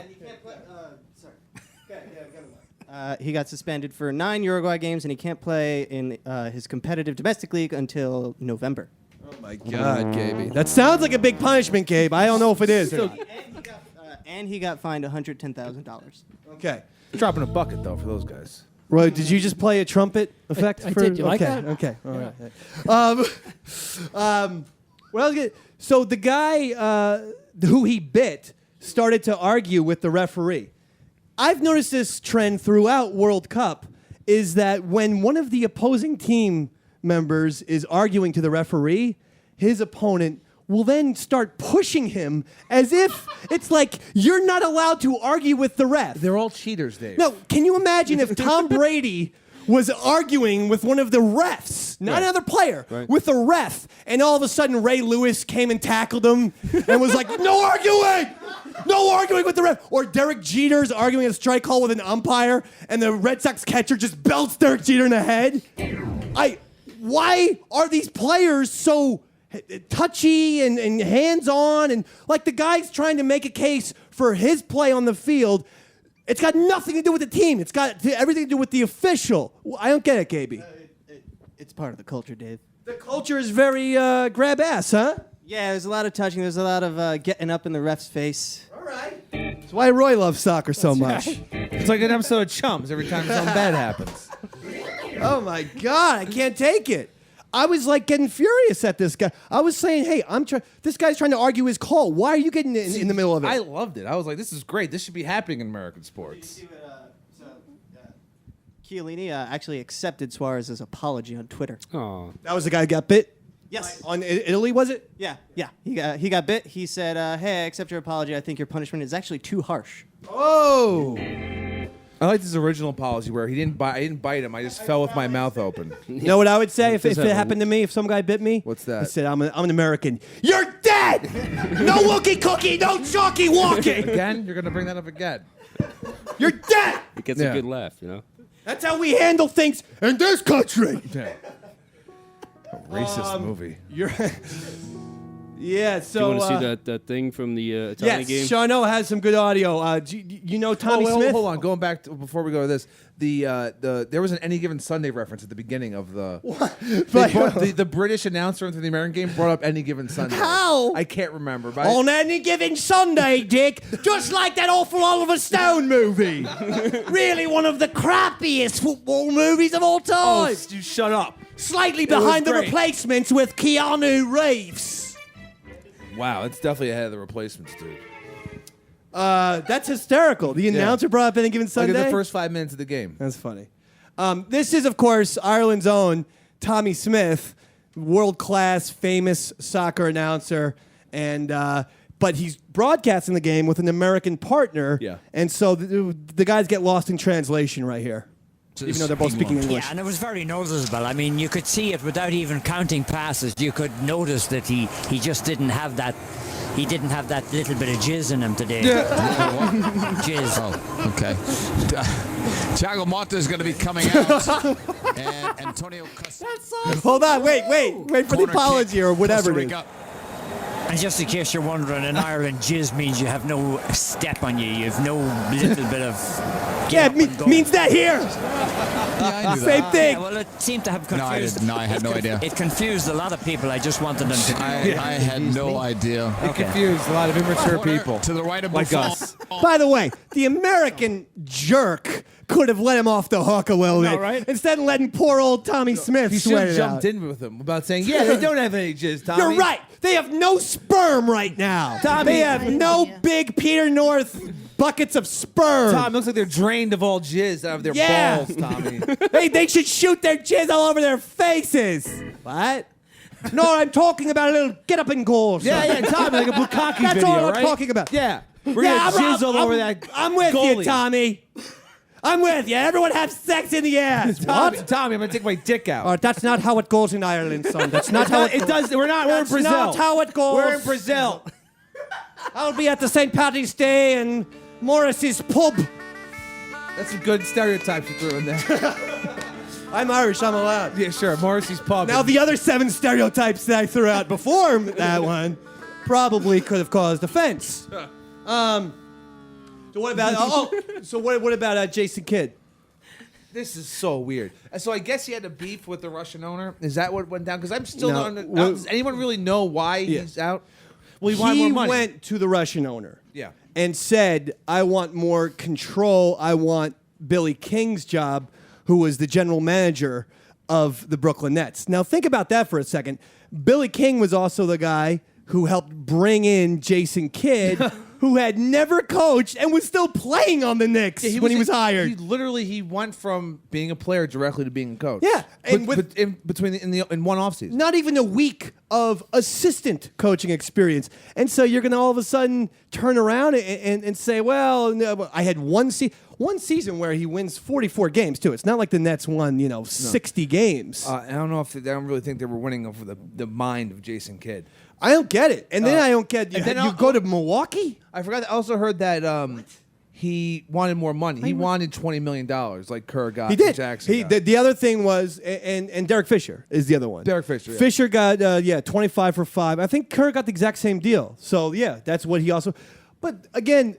Speaker 11: He got suspended for 9 Uruguay games, and he can't play in his competitive domestic league until November.
Speaker 3: Oh my God, Gaby. That sounds like a big punishment, Gabe. I don't know if it is. or not.
Speaker 11: And he got fined $110,000.
Speaker 3: Okay.
Speaker 6: Dropping a bucket though for those guys.
Speaker 3: Roy, did you just play a trumpet effect?
Speaker 8: I did. You like
Speaker 3: okay,
Speaker 8: that?
Speaker 3: Okay. All right. What else? So the guy who he bit started to argue with the referee. I've noticed this trend throughout World Cup is that when one of the opposing team members is arguing to the referee, his opponent will then start pushing him as if it's like you're not allowed to argue with the ref.
Speaker 6: They're all cheaters, Dave.
Speaker 3: No, can you imagine if Tom Brady was arguing with one of the refs, not another player, with a ref, and all of a sudden Ray Lewis came and tackled him and was like, no arguing! No arguing with the ref! Or Derek Jeter's arguing a strike call with an umpire, and the Red Sox catcher just belts Derek Jeter in the head. Why are these players so touchy and hands-on? And like the guy's trying to make a case for his play on the field,
Speaker 7: It's got nothing to do with the team. It's got everything to do with the official. I don't get it, Gaby.
Speaker 11: It's part of the culture, Dave.
Speaker 7: The culture is very grab ass, huh?
Speaker 11: Yeah, there's a lot of touching. There's a lot of getting up in the ref's face.
Speaker 7: All right. That's why Roy loves soccer so much.
Speaker 6: It's like an episode of Chums every time something bad happens.
Speaker 7: Oh my God, I can't take it. I was like getting furious at this guy. I was saying, hey, this guy's trying to argue his call. Why are you getting in the middle of it?
Speaker 6: I loved it. I was like, this is great. This should be happening in American sports.
Speaker 11: Chiellini actually accepted Suarez's apology on Twitter.
Speaker 10: Oh,
Speaker 7: That was the guy who got bit?
Speaker 11: Yes.
Speaker 7: On Italy, was it?
Speaker 11: Yeah. He got bit. He said, hey, I accept your apology. I think your punishment is actually too harsh.
Speaker 7: Oh.
Speaker 2: I like this original policy where I didn't bite him. I just fell with my mouth open.
Speaker 7: You know what I would say if it happened to me? If some guy bit me?
Speaker 2: What's that?
Speaker 7: I said, I'm an American. You're dead! No wookie cookie, no chalky walking!
Speaker 2: Again? You're going to bring that up again.
Speaker 7: You're dead!
Speaker 10: it gets a good laugh, you know?
Speaker 7: That's how we handle things in this country!
Speaker 2: Yeah. A racist movie.
Speaker 7: Yeah, so...
Speaker 10: Do you want to see that thing from the Italian game?
Speaker 7: Yes, Shano has some good audio. You know Tommy Smith?
Speaker 2: Hold on. Going back to, before we go to this, there was an Any Given Sunday reference at the beginning of the... What? The British announcer into the American game brought up Any Given Sunday.
Speaker 7: How?
Speaker 2: I can't remember. But
Speaker 7: On any given Sunday, Dick, just like that awful Oliver Stone movie. Really one of the crappiest football movies of all time.
Speaker 2: Oh, you shut up.
Speaker 7: Slightly behind the
Speaker 2: great.
Speaker 7: Replacements with Keanu Reeves.
Speaker 2: Wow, it's definitely ahead of the Replacements, dude.
Speaker 7: That's hysterical. The announcer brought up Any Given Sunday.
Speaker 2: Like in the first 5 minutes of the game.
Speaker 7: That's funny. This is, of course, Ireland's own Tommy Smith, world-class, famous soccer announcer, and but he's broadcasting the game with an American partner.
Speaker 2: Yeah.
Speaker 7: And so the guys get lost in translation right here, even though they're both speaking English.
Speaker 8: Yeah, and it was very noticeable. I mean, you could see it without even counting passes. You could notice that he just didn't have that. He didn't have that little bit of jizz in him today. Jizz.
Speaker 12: Oh, okay. Thiago Motta is going to be coming out. And Antonio
Speaker 7: Hold on, wait for the apology or whatever it is.
Speaker 8: And just in case you're wondering, in Ireland, jizz means you have no step on you. You have no little bit of...
Speaker 7: Yeah, means that here.
Speaker 12: Yeah, I knew
Speaker 7: Same
Speaker 12: that.
Speaker 7: thing.
Speaker 8: Yeah, well, it seemed to have confused...
Speaker 12: No, I had no idea.
Speaker 8: It confused a lot of people. I just wanted them to...
Speaker 12: I had no idea.
Speaker 2: It confused a lot of immature people.
Speaker 12: To the right of
Speaker 2: like
Speaker 12: Buffon.
Speaker 2: us.
Speaker 7: By the way, the American jerk could have let him off the hook a little bit.
Speaker 2: Right?
Speaker 7: Instead of letting poor old Tommy Smith
Speaker 2: He should
Speaker 7: sweat
Speaker 2: have
Speaker 7: it
Speaker 2: jumped
Speaker 7: out.
Speaker 2: in with him about saying, yeah, they don't have any jizz, Tommy.
Speaker 7: You're right. They have no sperm right now.
Speaker 2: Tommy.
Speaker 7: They have no big Peter North buckets of sperm.
Speaker 2: Tom, it looks like they're drained of all jizz out of their balls, Tommy.
Speaker 7: They should shoot their jizz all over their faces. What? No, I'm talking about a little get up and goal.
Speaker 2: yeah, Tommy, like a Bukkake
Speaker 7: That's
Speaker 2: video,
Speaker 7: all I'm
Speaker 2: right?
Speaker 7: talking about.
Speaker 2: Yeah. We're going to jizz all over that
Speaker 7: I'm with
Speaker 2: goalie.
Speaker 7: you, Tommy. I'm with you. Everyone have sex in the ass.
Speaker 2: Tommy, I'm going to take my dick out.
Speaker 7: Oh, that's not how it goes in Ireland, son. That's not how it
Speaker 2: does. We're in
Speaker 7: That's
Speaker 2: Brazil.
Speaker 7: not how it goes.
Speaker 2: We're in Brazil.
Speaker 7: I'll be at the St. Patty's Day in Morris's pub.
Speaker 2: That's some good stereotypes you threw in there.
Speaker 7: I'm Irish. I'm allowed.
Speaker 2: Yeah, sure. Morrissey's pub.
Speaker 7: Now, the other 7 stereotypes that I threw out before that one probably could have caused offense. So what about? What about Jason Kidd?
Speaker 2: This is so weird. So I guess he had a beef with the Russian owner. Is that what went down? Because I'm still
Speaker 7: No.
Speaker 2: not. Does anyone really know why he's out? Well, he wanted
Speaker 7: He
Speaker 2: more money.
Speaker 7: went to the Russian owner.
Speaker 2: Yeah.
Speaker 7: And said, I want more control. I want Billy King's job, who was the general manager of the Brooklyn Nets. Now, think about that for a second. Billy King was also the guy who helped bring in Jason Kidd, who had never coached and was still playing on the Knicks when he was hired.
Speaker 2: He went from being a player directly to being a coach.
Speaker 7: Yeah, and
Speaker 2: in one offseason.
Speaker 7: Not even a week of assistant coaching experience. And so you're going to all of a sudden turn around and say, well, no, I had one season where he wins 44 games, too. It's not like the Nets won, 60 games.
Speaker 2: I don't know if I don't really think they were winning over the mind of Jason Kidd.
Speaker 7: I don't get it. And then I don't get you go to Milwaukee?
Speaker 2: I forgot. I also heard that he wanted more money. He wanted $20 million, like Kerr got.
Speaker 7: He did.
Speaker 2: Jackson got.
Speaker 7: The other thing was, and Derek Fisher is the other one.
Speaker 2: Derek Fisher. Yeah.
Speaker 7: Fisher got 25 for 5. I think Kerr got the exact same deal. So yeah, that's what he also. But again,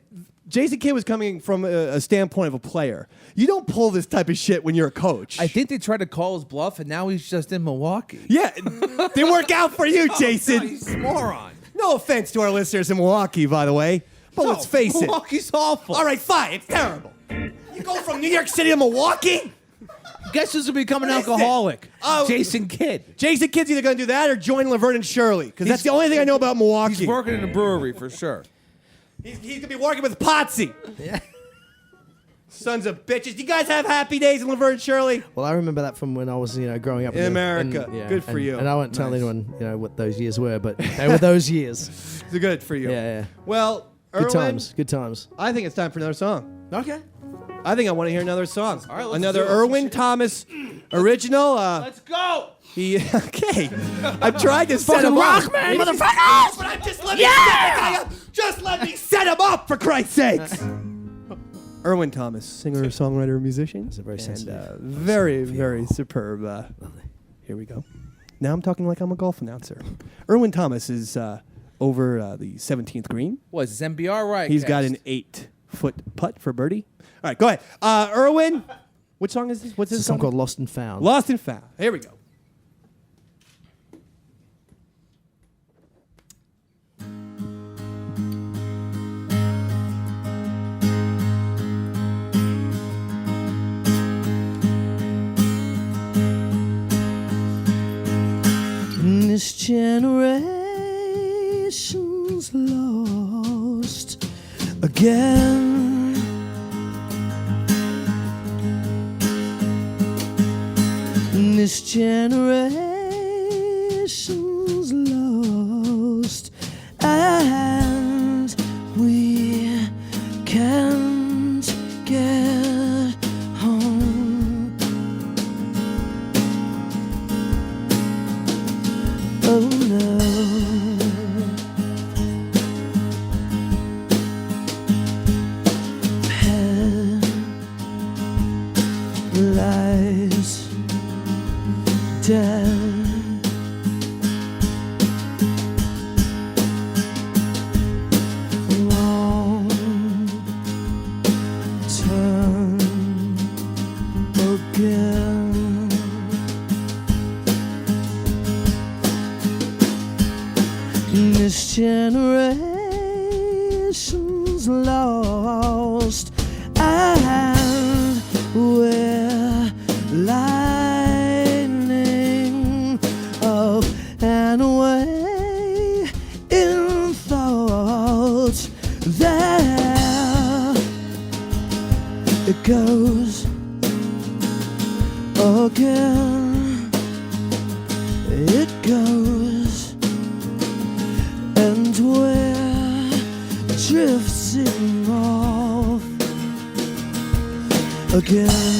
Speaker 3: Jason Kidd was coming from a standpoint of a player. You don't pull this type of shit when you're a coach.
Speaker 2: I think they tried to call his bluff, and now he's just in Milwaukee.
Speaker 3: Yeah, didn't work out for you, Jason.
Speaker 2: No, he's a moron.
Speaker 3: No offense to our listeners in Milwaukee, by the way, but let's face it.
Speaker 2: Milwaukee's awful.
Speaker 3: All right, fine. It's terrible. You go from New York City to Milwaukee?
Speaker 2: Guess who's going to become an alcoholic? Jason Kidd.
Speaker 3: Jason Kidd's either going to do that or join Laverne and Shirley, because that's the only thing I know about Milwaukee.
Speaker 2: He's working in a brewery for sure.
Speaker 3: He's going to be working with Potsy. Yeah. Sons of bitches. Do you guys have happy days in Laverne and Shirley?
Speaker 9: Well, I remember that from when I was, growing up
Speaker 3: in America. Good for you.
Speaker 9: And I won't tell anyone, what those years were, but they were those years.
Speaker 3: They're good for you.
Speaker 9: Yeah.
Speaker 3: Well, Irwin,
Speaker 9: Good times.
Speaker 3: I think it's time for another song.
Speaker 9: Okay.
Speaker 3: I think I want to hear another song.
Speaker 2: All right, let's
Speaker 3: another
Speaker 2: do it.
Speaker 3: Irwin Thomas original.
Speaker 2: Let's go.
Speaker 3: Okay. I'm trying to set him up.
Speaker 5: rock, man, motherfuckers!
Speaker 3: But I'm just let me set the guy up. Just let me set him up, for Christ's sakes. Irwin Thomas, singer, songwriter, musician.
Speaker 9: It's a very sensitive.
Speaker 3: Very, very superb. Here we go. Now I'm talking like I'm a golf announcer. Irwin Thomas is over the 17th green.
Speaker 2: What is this, MBR right?
Speaker 3: He's got an 8-foot putt for birdie. All right, go ahead. Irwin, what song is this? What's this
Speaker 9: It's a song called Lost and Found.
Speaker 3: Lost and Found. Here we go.
Speaker 9: This generation's lost again. This generation's lost, and we can't get home. Oh no. Lies dead. Long turn again. This generation's lost, and we're lightning up and away in thoughts. There it goes again. It goes, and we're drifting off again.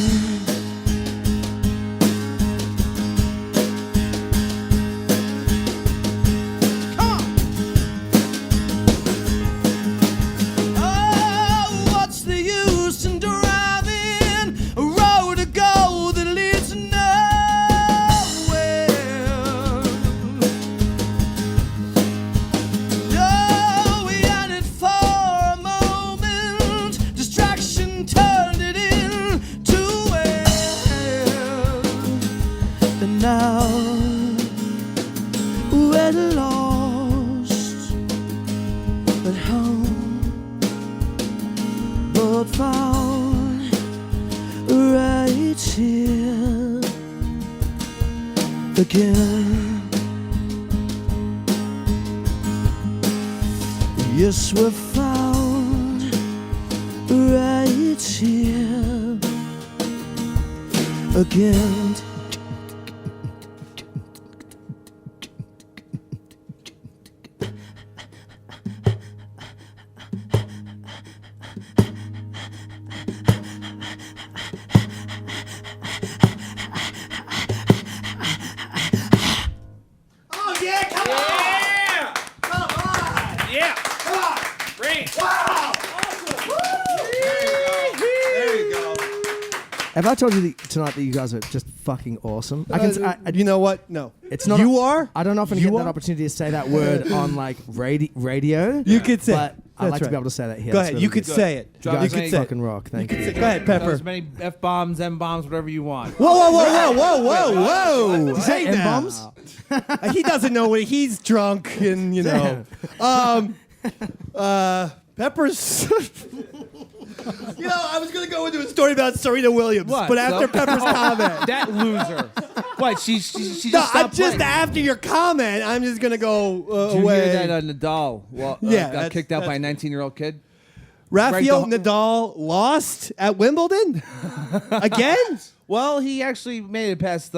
Speaker 9: Again, yes, we're found right here again. Have I told you tonight that you guys are just fucking awesome?
Speaker 3: You know what? No.
Speaker 9: It's not.
Speaker 3: You are?
Speaker 9: I don't often get that opportunity to say that word on like radio.
Speaker 3: You could say.
Speaker 9: But I like
Speaker 7: That's
Speaker 9: to
Speaker 7: right.
Speaker 9: be able to say that here.
Speaker 7: Go
Speaker 9: That's
Speaker 7: ahead.
Speaker 9: really
Speaker 7: You could
Speaker 9: good.
Speaker 7: say it.
Speaker 2: Drop
Speaker 7: You
Speaker 2: as
Speaker 7: could
Speaker 2: many-
Speaker 7: say it.
Speaker 9: Fucking rock. Thank you.
Speaker 7: Go ahead, Pepper.
Speaker 2: As many F bombs, M bombs, whatever you want.
Speaker 7: Whoa.
Speaker 9: Did you say
Speaker 7: Hey now.
Speaker 9: M-bombs?
Speaker 7: He doesn't know what he's drunk and, you know. Pepper's. You know, I was going to go into a story about Serena Williams,
Speaker 2: What?
Speaker 7: but after
Speaker 2: So-
Speaker 7: Pepper's comment.
Speaker 2: That loser. What? She just
Speaker 7: No,
Speaker 2: stopped
Speaker 7: just
Speaker 2: playing.
Speaker 7: after your comment, I'm just going to go
Speaker 2: Did you
Speaker 7: away.
Speaker 2: hear that Nadal got
Speaker 7: that's-
Speaker 2: kicked out by a
Speaker 7: that's-
Speaker 2: 19-year-old kid?
Speaker 7: Rafael
Speaker 2: Greg,
Speaker 7: Nadal lost at Wimbledon? Again?
Speaker 2: Well, he actually made it past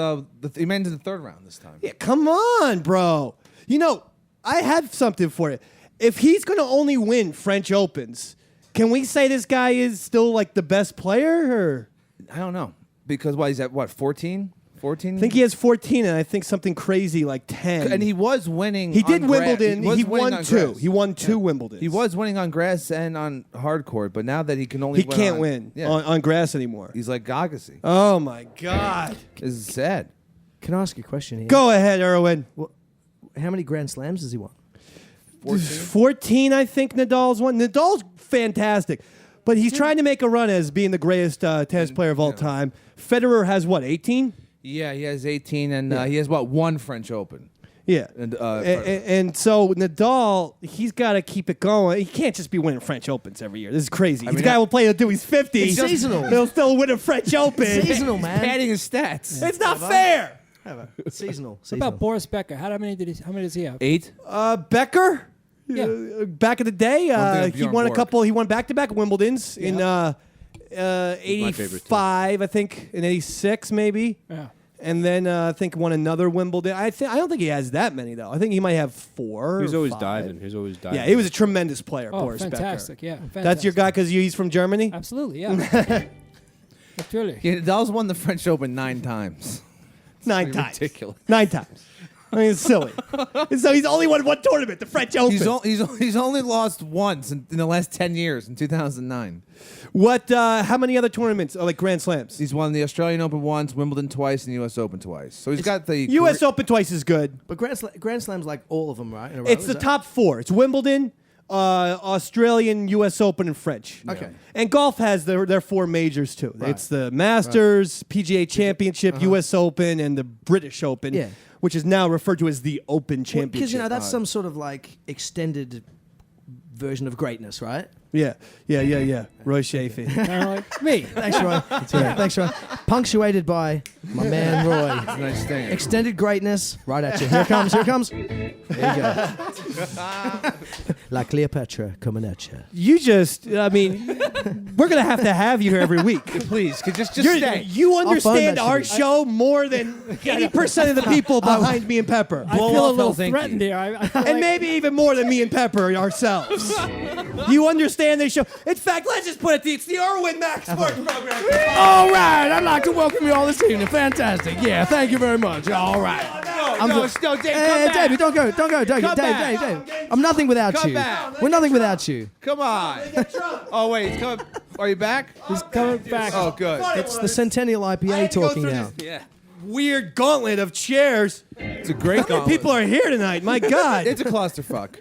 Speaker 2: he made it to the third round this time.
Speaker 7: Yeah, come on, bro. You know, I have something for you. If he's going to only win French Opens, can we say this guy is still like the best player? Or?
Speaker 2: I don't know. Because he's at 14? 14?
Speaker 7: I think he has 14, and I think something crazy like 10.
Speaker 2: And he was winning.
Speaker 7: He did
Speaker 2: on
Speaker 7: Wimbledon.
Speaker 2: was
Speaker 7: He
Speaker 2: winning
Speaker 7: won
Speaker 2: on
Speaker 7: two.
Speaker 2: grass.
Speaker 7: He won two Wimbledons.
Speaker 2: He was winning on grass and on hard court, but now that he can only
Speaker 7: He can't win
Speaker 2: yeah.
Speaker 7: on grass anymore.
Speaker 2: He's like Gagasse.
Speaker 7: Oh, my God.
Speaker 2: This is sad.
Speaker 9: Can I ask you a question here?
Speaker 7: Go ahead, Irwin.
Speaker 9: How many Grand Slams has he won?
Speaker 7: 14, I think Nadal's won. Nadal's fantastic, but he's trying to make a run as being the greatest tennis player of all time. Federer has what, 18?
Speaker 2: Yeah, he has 18, and he has one French Open.
Speaker 7: Yeah.
Speaker 2: And
Speaker 7: So Nadal, he's got to keep it going. He can't just be winning French Opens every year. This is crazy. This
Speaker 2: mean,
Speaker 7: guy will play until he's 50.
Speaker 9: It's seasonal.
Speaker 7: He'll still win a French Open.
Speaker 9: Seasonal, man.
Speaker 2: padding his stats.
Speaker 7: It's not fair.
Speaker 9: Seasonal.
Speaker 13: What about Boris Becker? How many does he have?
Speaker 2: 8?
Speaker 7: Becker?
Speaker 13: Yeah.
Speaker 7: Back in the day,
Speaker 2: of
Speaker 7: he
Speaker 2: Bjorn
Speaker 7: won a
Speaker 2: Borg.
Speaker 7: couple. He won back-to-back Wimbledons in
Speaker 10: favorite,
Speaker 7: 85, I think, in 86 maybe.
Speaker 13: Yeah.
Speaker 7: And then I think won another Wimbledon. I don't think he has that many though. I think he might have 4.
Speaker 10: He's
Speaker 7: or
Speaker 10: always
Speaker 7: 5.
Speaker 10: diving. He's always diving.
Speaker 7: Yeah, he was a tremendous player,
Speaker 13: Oh,
Speaker 7: Boris
Speaker 13: fantastic!
Speaker 7: Becker.
Speaker 13: Yeah, fantastic.
Speaker 7: That's your guy because he's from Germany.
Speaker 13: Absolutely, yeah. Absolutely.
Speaker 2: Yeah, Nadal's won the French Open 9 times.
Speaker 7: 9 times.
Speaker 2: Ridiculous.
Speaker 7: 9 times. I mean, it's silly. And so he's only won one tournament, the French Open.
Speaker 2: He's only lost once in the last 10 years, in 2009.
Speaker 7: What? How many other tournaments? Like Grand Slams?
Speaker 2: He's won the Australian Open once, Wimbledon twice, and the U.S. Open twice. So he's got the
Speaker 7: U.S. Open twice is good.
Speaker 9: But Grand Slams like all of them, right? In a row,
Speaker 7: It's
Speaker 9: is
Speaker 7: the
Speaker 9: that-
Speaker 7: top 4. It's Wimbledon, Australian, U.S. Open, and French.
Speaker 9: Okay.
Speaker 7: And golf has their 4 majors too.
Speaker 9: Right.
Speaker 7: It's the Masters, PGA Championship, U.S. Open, and the British Open,
Speaker 9: Yeah.
Speaker 7: which is now referred to as the Open Championship.
Speaker 9: Because, that's some sort of like extended version of greatness, right?
Speaker 7: Yeah. Roy Shafee.
Speaker 13: Kind of like me.
Speaker 9: Thanks, Roy. Thanks, Roy. Punctuated by my man, Roy.
Speaker 2: nice thing.
Speaker 9: Extended greatness, right at you. Here it comes. There you go. La Cleopatra coming at you.
Speaker 7: You just, I mean, we're going to have you here every week.
Speaker 2: Please, just
Speaker 7: You're-
Speaker 2: stay.
Speaker 7: You
Speaker 9: phone
Speaker 7: understand
Speaker 9: that
Speaker 7: our
Speaker 9: shit.
Speaker 7: show more than 80% of the people behind me and Pepper.
Speaker 13: I feel a little threatened here. I feel
Speaker 7: And
Speaker 13: like-
Speaker 7: maybe even more than me and Pepper ourselves. You understand this show. In fact, let's just put it, it's the Irwin Mac Sports Program.
Speaker 9: All right. I'd like to welcome you all this evening. Fantastic. Yeah, thank you very much. All right.
Speaker 2: Dave,
Speaker 9: Hey, Davey, don't go. Dave. I'm nothing without
Speaker 2: Come
Speaker 9: you.
Speaker 2: back.
Speaker 9: We're nothing without you.
Speaker 2: Come on. Oh, wait. He's coming. Are you back?
Speaker 13: He's coming back.
Speaker 2: Oh, good.
Speaker 9: It's the Centennial
Speaker 7: I
Speaker 9: IPA
Speaker 7: had to go
Speaker 9: talking
Speaker 7: through
Speaker 9: now.
Speaker 7: this
Speaker 2: Yeah.
Speaker 7: weird gauntlet of chairs.
Speaker 2: It's a great
Speaker 7: How many
Speaker 2: gauntlet.
Speaker 7: people are here tonight? My God.
Speaker 2: It's a clusterfuck.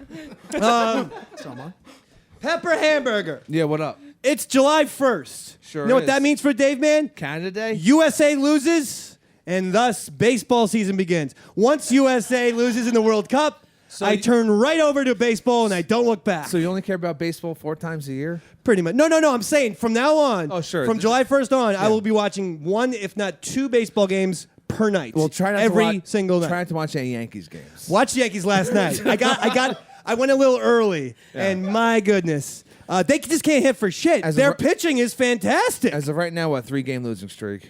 Speaker 7: Pepper Hamburger.
Speaker 2: Yeah, what up?
Speaker 7: It's July 1st.
Speaker 2: Sure
Speaker 7: You know what
Speaker 2: is.
Speaker 7: that means for Dave, man?
Speaker 2: Canada Day?
Speaker 7: USA loses, and thus baseball season begins. Once USA loses in the World Cup, I turn right over to baseball and I don't look back.
Speaker 2: So you only care about baseball 4 times a year?
Speaker 7: Pretty much. No. I'm saying from now on.
Speaker 2: Oh, sure.
Speaker 7: From July 1st on, I will be watching 1, if not 2 baseball games per night.
Speaker 2: Well, try not
Speaker 7: every
Speaker 2: to watch,
Speaker 7: single night.
Speaker 2: Try not to watch any Yankees games.
Speaker 7: Watched the Yankees last night. I went a little early, and my goodness, they just can't hit for shit.
Speaker 2: As of
Speaker 7: Their
Speaker 2: ri-
Speaker 7: pitching is fantastic.
Speaker 2: As of right now, what, 3-game losing streak?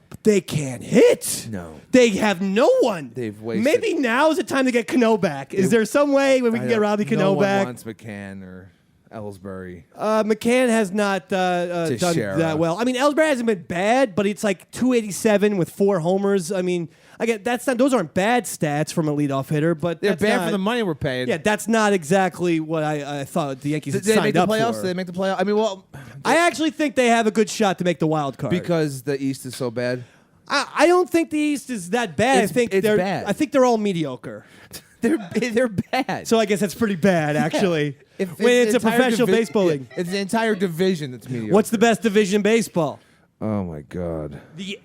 Speaker 7: But they can't hit.
Speaker 2: No.
Speaker 7: They have no one.
Speaker 2: They've wasted.
Speaker 7: Maybe now is the time to get Cano back. Is there some way where we can get Robbie Cano
Speaker 2: no one
Speaker 7: back?
Speaker 2: wants McCann or Ellsbury.
Speaker 7: McCann has not done
Speaker 2: Teixeira.
Speaker 7: that well. I mean, Ellsbury hasn't been bad, but it's like 287 with 4 homers. I mean, those aren't bad stats from a leadoff hitter, but
Speaker 2: They're
Speaker 7: that's
Speaker 2: bad
Speaker 7: not-
Speaker 2: for the money we're paying.
Speaker 7: Yeah, that's not exactly what I thought the Yankees
Speaker 2: Did
Speaker 7: had
Speaker 2: they make
Speaker 7: signed
Speaker 2: the
Speaker 7: up
Speaker 2: playoffs?
Speaker 7: for.
Speaker 2: Did they make the playoffs? I mean, well,
Speaker 7: I actually think they have a good shot to make the wild card.
Speaker 2: because the East is so bad.
Speaker 7: I don't think the East is that bad.
Speaker 2: It's-
Speaker 7: I think
Speaker 2: it's
Speaker 7: they're
Speaker 2: bad.
Speaker 7: all mediocre.
Speaker 2: They're bad.
Speaker 7: So I guess that's pretty bad, actually.
Speaker 3: when it's a professional baseball league.
Speaker 2: It's the entire division that's mediocre.
Speaker 3: What's the best division in baseball?
Speaker 2: Oh my God.
Speaker 3: The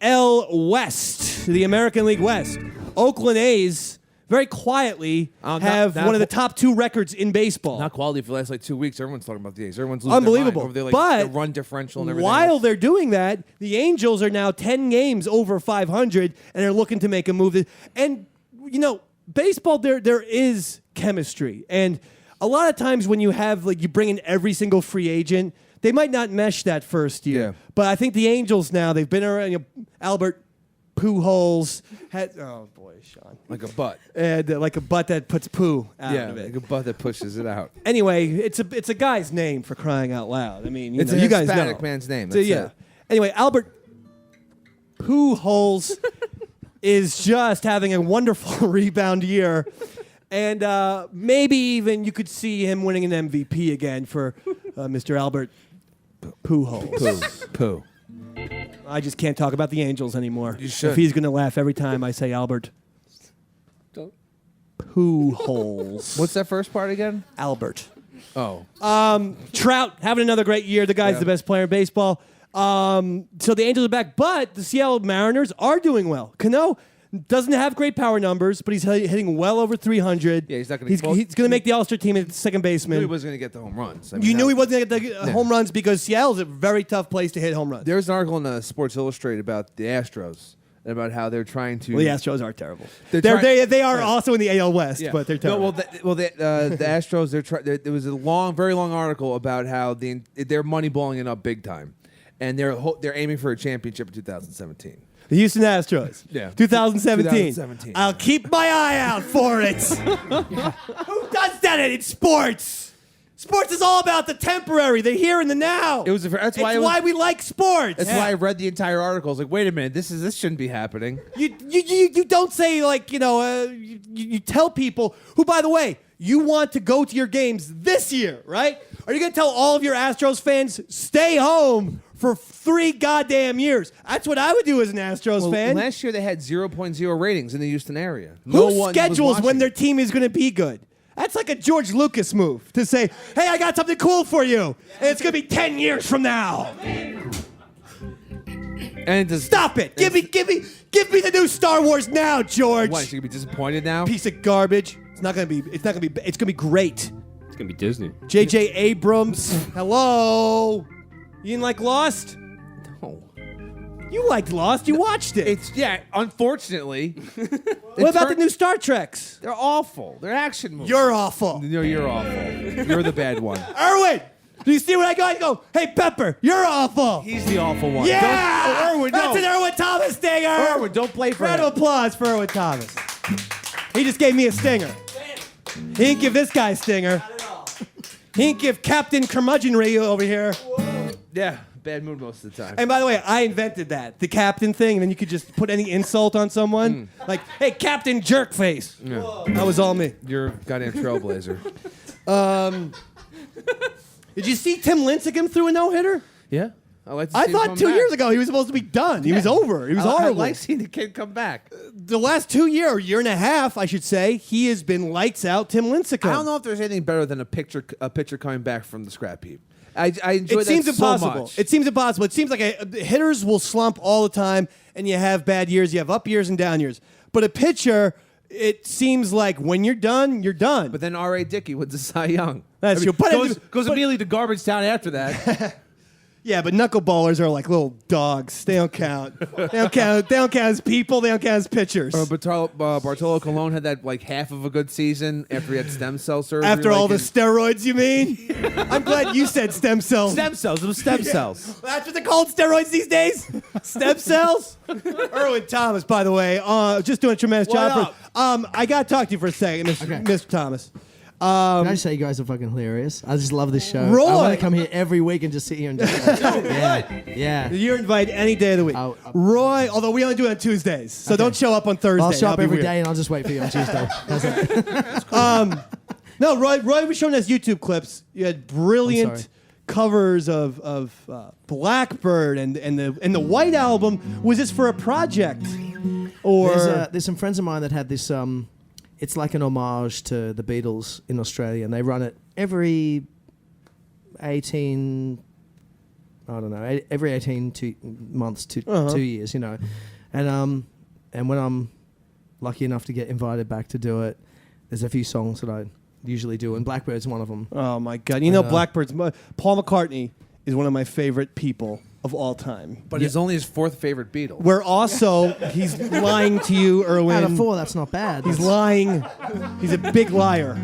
Speaker 3: AL West, the American League West. Oakland A's very quietly have one of the top 2 records in baseball.
Speaker 2: Not quality for the last 2 weeks. Everyone's talking about the A's. Everyone's losing
Speaker 3: Unbelievable.
Speaker 2: their mind over
Speaker 3: But
Speaker 2: the run differential and everything.
Speaker 3: while
Speaker 2: else.
Speaker 3: they're doing that, the Angels are now 10 games over 500 and are looking to make a move. And baseball, there is chemistry, and a lot of times when you have you bring in every single free agent, they might not mesh that first year.
Speaker 2: Yeah.
Speaker 3: But I think the Angels now, they've been around. Albert Pujols had Sean,
Speaker 2: like a butt,
Speaker 3: and like a butt that puts poo out of it.
Speaker 2: Like a butt that pushes it out.
Speaker 3: Anyway, it's a guy's name for crying out loud. I mean,
Speaker 2: It's
Speaker 3: you
Speaker 2: a
Speaker 3: guys know.
Speaker 2: Hispanic man's name.
Speaker 3: So,
Speaker 2: That's
Speaker 3: yeah.
Speaker 2: it.
Speaker 3: Anyway, Albert Pujols is just having a wonderful rebound year. And maybe even you could see him winning an MVP again for Mr. Albert Pujols.
Speaker 2: Poo.
Speaker 3: I just can't talk about the Angels anymore.
Speaker 2: You should.
Speaker 3: If he's going to laugh every time I say Albert Pujols.
Speaker 2: What's that first part again?
Speaker 3: Albert.
Speaker 2: Oh.
Speaker 3: Trout having another great year. The guy's the best player in baseball. So the Angels are back, but the Seattle Mariners are doing well. Cano doesn't have great power numbers, but he's hitting well over 300.
Speaker 2: Yeah, he's not going
Speaker 3: He's going to make the All-Star team at second baseman.
Speaker 2: He wasn't going to get the home runs.
Speaker 3: You knew he wasn't going to get the home runs because Seattle's a very tough place to hit home runs.
Speaker 2: There's an article in Sports Illustrated about the Astros and about how they're trying to.
Speaker 3: Well, the Astros are terrible.
Speaker 2: They
Speaker 3: are also in the AL West,
Speaker 2: Yeah.
Speaker 3: but they're terrible.
Speaker 2: No, the Astros. There was a very long article about how they're moneyballing it up big time, and they're aiming for a championship in 2017.
Speaker 3: The Houston Astros.
Speaker 2: Yeah.
Speaker 3: 2017. I'll keep my eye out for it. Who does that in sports? Sports is all about the temporary, the here and the now.
Speaker 2: That's
Speaker 3: why we like sports.
Speaker 2: That's why I read the entire article. I was like, wait a minute, this shouldn't be happening.
Speaker 3: You don't say you tell people who, by the way, you want to go to your games this year, right? Are you going to tell all of your Astros fans, stay home for 3 goddamn years? That's what I would do as an Astros fan.
Speaker 2: Last year they had 0.0 ratings in the Houston area.
Speaker 3: Who schedules when their team is going to be good? That's like a George Lucas move to say, hey, I got something cool for you, and it's going to be 10 years from now.
Speaker 2: And
Speaker 3: Stop it! Give me the new Star Wars now, George.
Speaker 2: What? You gonna be disappointed now?
Speaker 3: Piece of garbage. It's not gonna be. It's gonna be great.
Speaker 10: It's gonna be Disney.
Speaker 3: J.J. Abrams. Hello. You didn't like Lost?
Speaker 2: No.
Speaker 3: You liked Lost. You watched it.
Speaker 2: Unfortunately.
Speaker 3: What about the new Star Treks?
Speaker 2: They're awful. They're action movies.
Speaker 3: You're awful.
Speaker 2: No, you're awful. You're the bad one.
Speaker 3: Irwin, do you see what I go? I go, hey, Pepper, you're awful.
Speaker 2: He's the awful one.
Speaker 3: Yeah!
Speaker 2: Irwin,
Speaker 3: That's
Speaker 2: no.
Speaker 3: an Irwin Thomas stinger.
Speaker 2: Irwin, don't play for
Speaker 3: Round
Speaker 2: him.
Speaker 3: of applause for Irwin Thomas. He just gave me a stinger. He didn't give this guy a stinger. He didn't give Captain Curmudgeonry over here.
Speaker 2: Yeah, bad mood most of the time.
Speaker 3: And by the way, I invented that, the captain thing, and then you could just put any insult on someone. Like, hey, Captain Jerkface.
Speaker 2: Yeah.
Speaker 3: That was all me.
Speaker 2: You're a goddamn trailblazer.
Speaker 3: Did you see Tim Lincecum threw a no-hitter?
Speaker 2: Yeah. I
Speaker 3: thought 2 years ago he was supposed to be done. He was over. He was
Speaker 2: I
Speaker 3: horrible.
Speaker 2: like seeing the kid come back.
Speaker 3: The last 2 years, year and a half, I should say, he has been lights out Tim Lincecum.
Speaker 2: I don't know if there's anything better than a pitcher coming back from the scrap heap. I enjoy
Speaker 3: It seems
Speaker 2: that
Speaker 3: impossible.
Speaker 2: so much.
Speaker 3: It seems impossible. It seems like hitters will slump all the time, and you have bad years. You have up years and down years. But a pitcher, it seems like when you're done, you're done.
Speaker 2: But then R.A. Dickey wins the Cy Young.
Speaker 3: That's true. But
Speaker 2: Goes immediately to garbage town after that.
Speaker 3: yeah, but knuckleballers are like little dogs. They don't count. They don't count as people. They don't count as pitchers.
Speaker 2: Bartolo Colon had that like half of a good season after he had stem cell surgery.
Speaker 3: After all the steroids, you mean? I'm glad you said stem cells.
Speaker 2: Stem cells. It was stem cells.
Speaker 3: That's what they're called, steroids these days? Stem cells? Irwin Thomas, by the way, just doing a tremendous job. I got to talk to you for a second, Mr. Thomas.
Speaker 9: Can I just say you guys are fucking hilarious? I just love this show.
Speaker 3: Roy!
Speaker 9: I want to come here every week and just sit here and just yeah.
Speaker 3: You're invited any day of the week. Roy, although we only do it on Tuesdays, so don't show up on Thursday.
Speaker 9: I'll show up
Speaker 3: That'll be
Speaker 9: every
Speaker 3: weird.
Speaker 9: day and I'll just wait for you on Tuesday. How's that?
Speaker 3: No, Roy was showing us YouTube clips. You had brilliant covers of Blackbird and the White Album. Was this for a project? Or
Speaker 9: There's some friends of mine that had this it's like an homage to the Beatles in Australia, and they run it every 18 months to 2 years, you know. And when I'm lucky enough to get invited back to do it, there's a few songs that I usually do, and Blackbird's one of them.
Speaker 3: Oh my God! You know, Blackbird's Paul McCartney is one of my favorite people of all time.
Speaker 2: But he's only his fourth favorite Beatle.
Speaker 3: We're also he's lying to you, Irwin.
Speaker 9: Out of 4, that's not bad.
Speaker 3: He's lying. He's a big liar.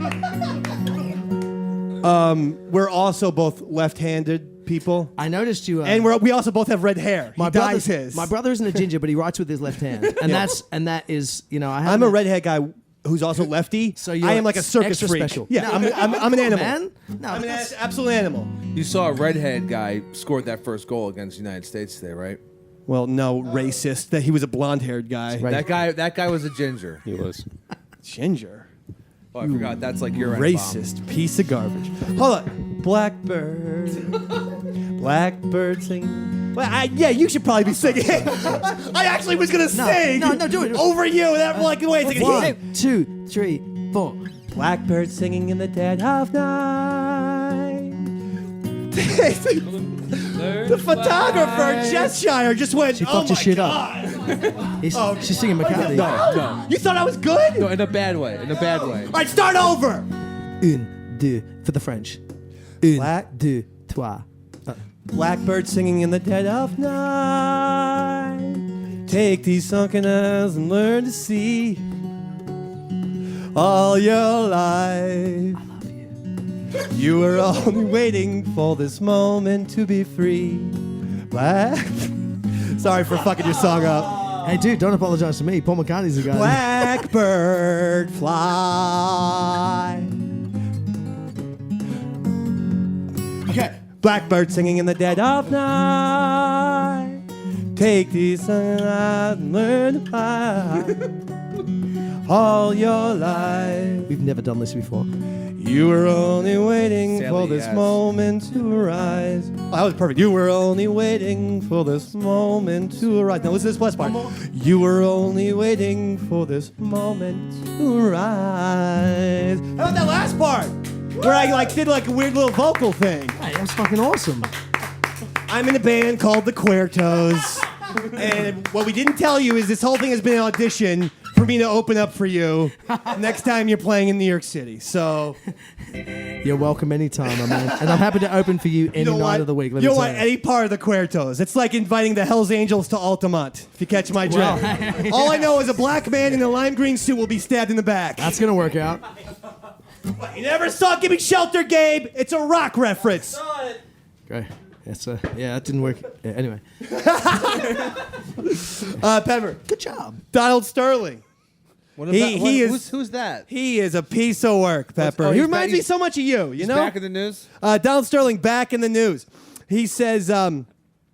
Speaker 3: We're also both left-handed people.
Speaker 9: I noticed you.
Speaker 3: And we also both have red hair.
Speaker 9: My
Speaker 3: He dyes his.
Speaker 9: My brother isn't a ginger, but he writes with his left hand, and that is, you know,
Speaker 3: I'm a redhead guy who's also lefty.
Speaker 9: So you're
Speaker 3: I am like a circus
Speaker 9: extra
Speaker 3: freak.
Speaker 9: special.
Speaker 3: Yeah,
Speaker 9: No.
Speaker 3: I'm an animal.
Speaker 9: Man? No,
Speaker 3: I'm an absolute animal.
Speaker 2: You saw a redhead guy scored that first goal against the United States today, right?
Speaker 3: Well, no, racist. That he was a blonde-haired guy.
Speaker 2: Right. That guy was a ginger.
Speaker 10: He was.
Speaker 3: Ginger.
Speaker 2: Oh, I forgot. That's like your
Speaker 3: racist piece of garbage. Hold on. Blackbird. Blackbird singing. Well, yeah, you should probably be singing. I actually was gonna sing.
Speaker 9: No, do it.
Speaker 3: Over you. That like the way it's like.
Speaker 9: 1, 2, 3, 4.
Speaker 3: Blackbird singing in the dead of night. The photographer, Cheshire, just went,
Speaker 9: She
Speaker 3: oh
Speaker 9: fucked
Speaker 3: my
Speaker 9: your shit
Speaker 3: God.
Speaker 9: up. She's singing McCartney.
Speaker 2: No.
Speaker 3: You thought I was good?
Speaker 2: No, in a bad way. In a bad way.
Speaker 3: All right, start over.
Speaker 9: 1, 2, for the French. 1, 2, 3.
Speaker 3: Blackbird singing in the dead of night. Take these sunken eyes and learn to see all your life. I love you. You were only waiting for this moment to be free. Sorry for fucking your song up.
Speaker 9: Hey, dude, don't apologize to me. Paul McCartney's the guy.
Speaker 3: Blackbird fly. Okay. Blackbird singing in the dead of night. Take these sunken eyes and learn to fly. All your life.
Speaker 9: We've never done this before.
Speaker 3: You were only waiting
Speaker 2: Sally,
Speaker 3: for this
Speaker 2: yes.
Speaker 3: moment to arise. Oh, that was perfect. You were only waiting for this moment to arise. Now listen to this plus part. You were only waiting for this moment to arise. How about that last part? Where I did a weird little vocal thing.
Speaker 9: Hey, that was fucking awesome.
Speaker 3: I'm in a band called the Quertos. And what we didn't tell you is this whole thing has been an audition for me to open up for you next time you're playing in New York City. So
Speaker 9: you're welcome anytime, my man. And I'm happy to open for you any night of the week.
Speaker 3: You don't want any part of the Quertos. It's like inviting the Hells Angels to Altamont, if you catch my drift.
Speaker 9: Well,
Speaker 3: all I know is a black man in a lime green suit will be stabbed in the back.
Speaker 9: That's going to work out.
Speaker 3: You never saw Give Me Shelter, Gabe. It's a rock reference.
Speaker 9: Okay. Yeah, that didn't work. Yeah, anyway.
Speaker 3: Pepper.
Speaker 9: Good job.
Speaker 3: Donald Sterling.
Speaker 2: Who's that?
Speaker 3: He is a piece of work, Pepper. He reminds me so much of you. You know,
Speaker 2: back in the news.
Speaker 3: Donald Sterling back in the news. He says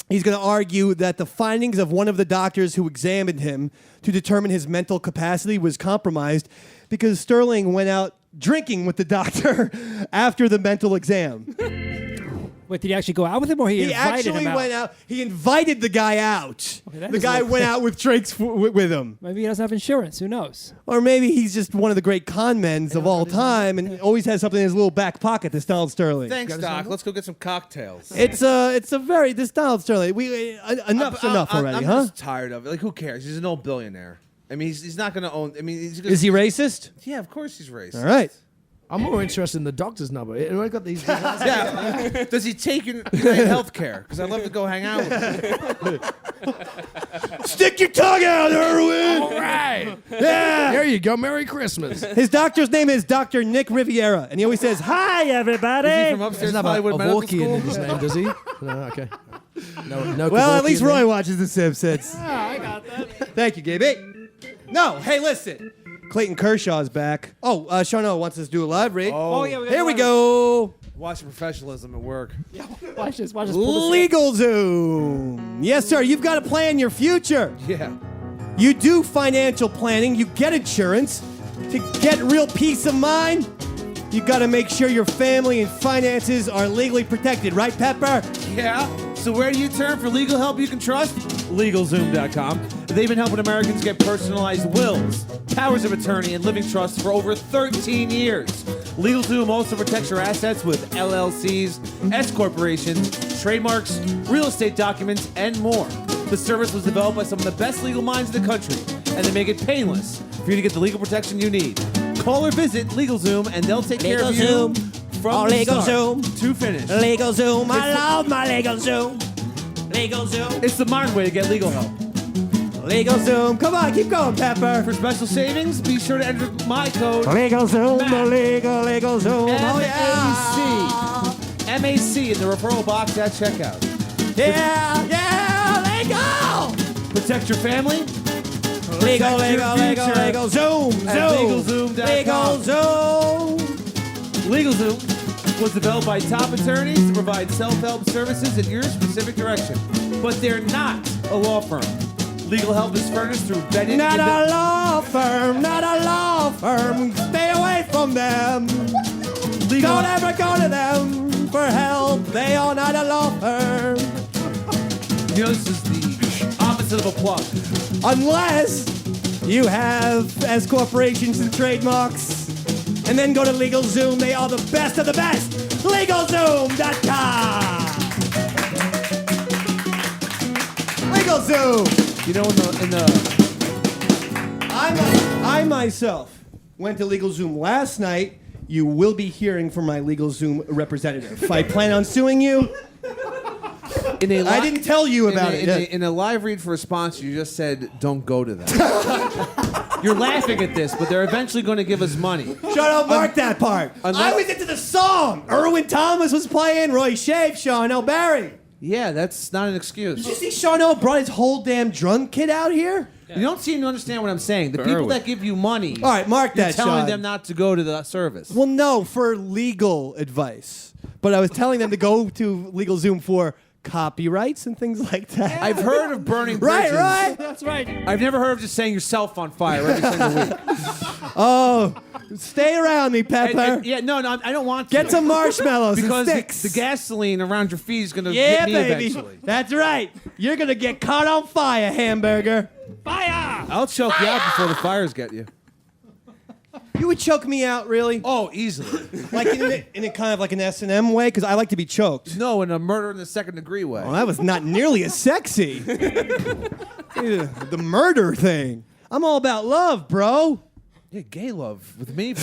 Speaker 3: he's going to argue that the findings of one of the doctors who examined him to determine his mental capacity was compromised because Sterling went out drinking with the doctor after the mental exam.
Speaker 13: Wait, did he actually go out with him, or he invited him out?
Speaker 3: Went out. He invited the guy out.
Speaker 13: Okay,
Speaker 3: the guy went out with drinks with him.
Speaker 13: Maybe he doesn't have insurance. Who knows?
Speaker 3: Or maybe he's just one of the great con men of all time and always has something in his little back pocket, this Donald Sterling.
Speaker 2: Thanks, Doc. Let's go get some cocktails.
Speaker 3: This Donald Sterling. Enough's enough already,
Speaker 2: I'm
Speaker 3: huh?
Speaker 2: just tired of it. Like, who cares? He's an old billionaire. I mean, he's not going to own. I mean,
Speaker 3: is he racist?
Speaker 2: Yeah, of course he's racist.
Speaker 3: All right.
Speaker 9: I'm more interested in the doctor's number. I got these.
Speaker 2: Yeah. Does he take United Health Care? Because I'd love to go hang out with him.
Speaker 3: Stick your tongue out, Irwin.
Speaker 9: All right.
Speaker 3: Yeah.
Speaker 9: There you go. Merry Christmas.
Speaker 3: His doctor's name is Dr. Nick Riviera, and he always says, "Hi, everybody."
Speaker 2: Is he from upstairs Hollywood Medical School?
Speaker 9: in his name, does he? No, okay. No.
Speaker 3: Well, at
Speaker 9: Kevorkian
Speaker 3: least
Speaker 9: there.
Speaker 3: Roy watches The Simpsons.
Speaker 13: I got that.
Speaker 3: Thank you, Gabe. No, hey, listen. Clayton Kershaw's back. Oh, Shano wants us to do a live read.
Speaker 13: Oh, yeah.
Speaker 3: Here we go.
Speaker 2: Watch professionalism at work.
Speaker 13: Watch this. Pull this
Speaker 3: Legal Zoom. Yes, sir. You've got to plan your future.
Speaker 2: Yeah.
Speaker 3: You do financial planning. You get insurance. To get real peace of mind, you got to make sure your family and finances are legally protected. Right, Pepper?
Speaker 2: Yeah. So where do you turn for legal help you can trust? LegalZoom.com. They've been helping Americans get personalized wills, powers of attorney, and living trusts for over 13 years. LegalZoom also protects your assets with LLCs, S corporations, trademarks, real estate documents, and more. The service was developed by some of the best legal minds in the country, and they make it painless for you to get the legal protection you need. Call or visit LegalZoom, and they'll take care of you from the start to finish.
Speaker 7: LegalZoom, I love my LegalZoom. LegalZoom.
Speaker 2: It's the modern way to get legal help.
Speaker 7: LegalZoom. Come on, keep going, Pepper.
Speaker 2: For special savings, be sure to enter my code.
Speaker 7: LegalZoom, LegalZoom.
Speaker 2: MAC in the referral box at checkout.
Speaker 7: Yeah, legal.
Speaker 2: Protect your family.
Speaker 7: Legal, Zoom,
Speaker 2: LegalZoom. LegalZoom was developed by top attorneys to provide self-help services in your specific direction. But they're not a law firm. Legal help is furnished through vetted...
Speaker 7: Not a law firm. Stay away from them. Don't ever go to them for help. They are not a law firm.
Speaker 2: You know, this is the opposite of a plug.
Speaker 7: Unless you have S corporations and trademarks. And then go to LegalZoom. They are the best of the best. LegalZoom.com. LegalZoom.
Speaker 2: You know,
Speaker 7: I myself went to LegalZoom last night. You will be hearing from my LegalZoom representative. I plan on suing you. I didn't tell you about it.
Speaker 2: In a live read for a sponsor, you just said, don't go to them. You're laughing at this, but they're eventually going to give us money.
Speaker 7: Shut up, mark that part. I was into the song. Irwin Thomas was playing, Roy Shave, Sean O'Barry.
Speaker 2: Yeah, that's not an excuse.
Speaker 7: Did you see Sean O brought his whole damn drum kit out here?
Speaker 2: Yeah. You don't seem to understand what I'm saying. The people that give you money,
Speaker 7: all right, mark that,
Speaker 2: you're telling
Speaker 7: Sean.
Speaker 2: them not to go to the service.
Speaker 7: Well, no, for legal advice. But I was telling them to go to LegalZoom for copyrights and things like that.
Speaker 2: I've heard of burning bridges.
Speaker 7: Right.
Speaker 13: That's right.
Speaker 2: I've never heard of just setting yourself on fire every single week.
Speaker 7: Oh, stay around me, Pepper.
Speaker 2: I don't want to.
Speaker 7: Get some marshmallows
Speaker 2: because
Speaker 7: and sticks.
Speaker 2: the gasoline around your feet is going to
Speaker 7: Yeah,
Speaker 2: get me
Speaker 7: baby.
Speaker 2: eventually.
Speaker 7: That's right. You're going to get caught on fire, hamburger.
Speaker 13: Fire!
Speaker 2: I'll choke you out before the fires get you.
Speaker 7: You would choke me out, really?
Speaker 2: Oh, easily.
Speaker 7: Like in a kind of like an S&M way? Because I like to be choked.
Speaker 2: No, in a murder in the second degree way.
Speaker 7: Oh, that was not nearly as sexy. The murder thing. I'm all about love, bro.
Speaker 2: Yeah, gay love with me.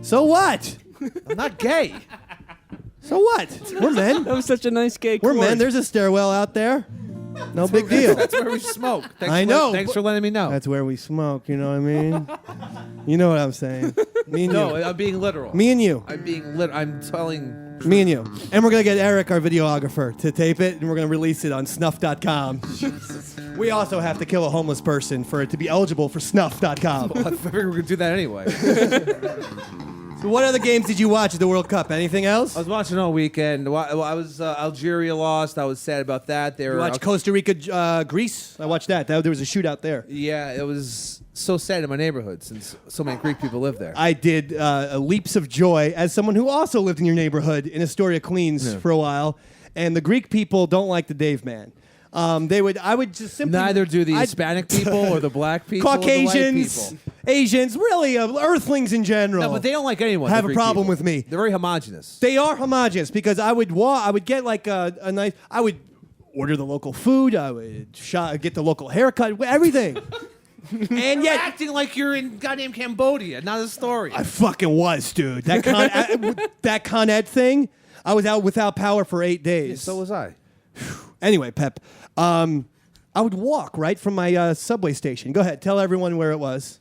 Speaker 7: So what?
Speaker 2: I'm not gay.
Speaker 7: So what? We're men.
Speaker 10: That was such a nice gay
Speaker 7: We're
Speaker 10: chord.
Speaker 7: men. There's a stairwell out there. No big deal.
Speaker 2: That's where we smoke.
Speaker 7: I know.
Speaker 2: Thanks for letting me know.
Speaker 7: That's where we smoke, you know what I mean? You know what I'm saying. Me and
Speaker 2: No,
Speaker 7: you.
Speaker 2: I'm being literal.
Speaker 7: Me and you.
Speaker 2: I'm being lit. I'm telling.
Speaker 7: Me and you. And we're going to get Eric, our videographer, to tape it, and we're going to release it on snuff.com. We also have to kill a homeless person for it to be eligible for snuff.com.
Speaker 2: I figured we were going to do that anyway.
Speaker 7: So what other games did you watch at the World Cup? Anything else?
Speaker 2: I was watching all weekend. I was Algeria lost. I was sad about that. They
Speaker 7: You
Speaker 2: were
Speaker 7: watched Costa Rica, Greece? I watched that. There was a shootout there.
Speaker 2: Yeah, it was so sad in my neighborhood since so many Greek people live there.
Speaker 7: I did leaps of joy as someone who also lived in your neighborhood in Astoria, Queens for a while. And the Greek people don't like the Dave Man. I would just simply...
Speaker 2: Neither do the Hispanic people or the black people
Speaker 7: Caucasians,
Speaker 2: or the white people.
Speaker 7: Asians, really, earthlings in general.
Speaker 2: No, but they don't like anyone.
Speaker 7: Have
Speaker 2: the
Speaker 7: a
Speaker 2: Greek
Speaker 7: problem
Speaker 2: people.
Speaker 7: with me.
Speaker 2: They're very homogenous.
Speaker 7: They are homogenous because I would get like a nice... I would order the local food. I would get the local haircut. Everything. And yet...
Speaker 2: acting like you're in goddamn Cambodia, not Astoria.
Speaker 7: I fucking was, dude. That Con Ed thing, I was out without power for 8 days.
Speaker 2: Yeah, so was I.
Speaker 7: Anyway, Pep, I would walk right from my subway station. Go ahead, tell everyone where it was.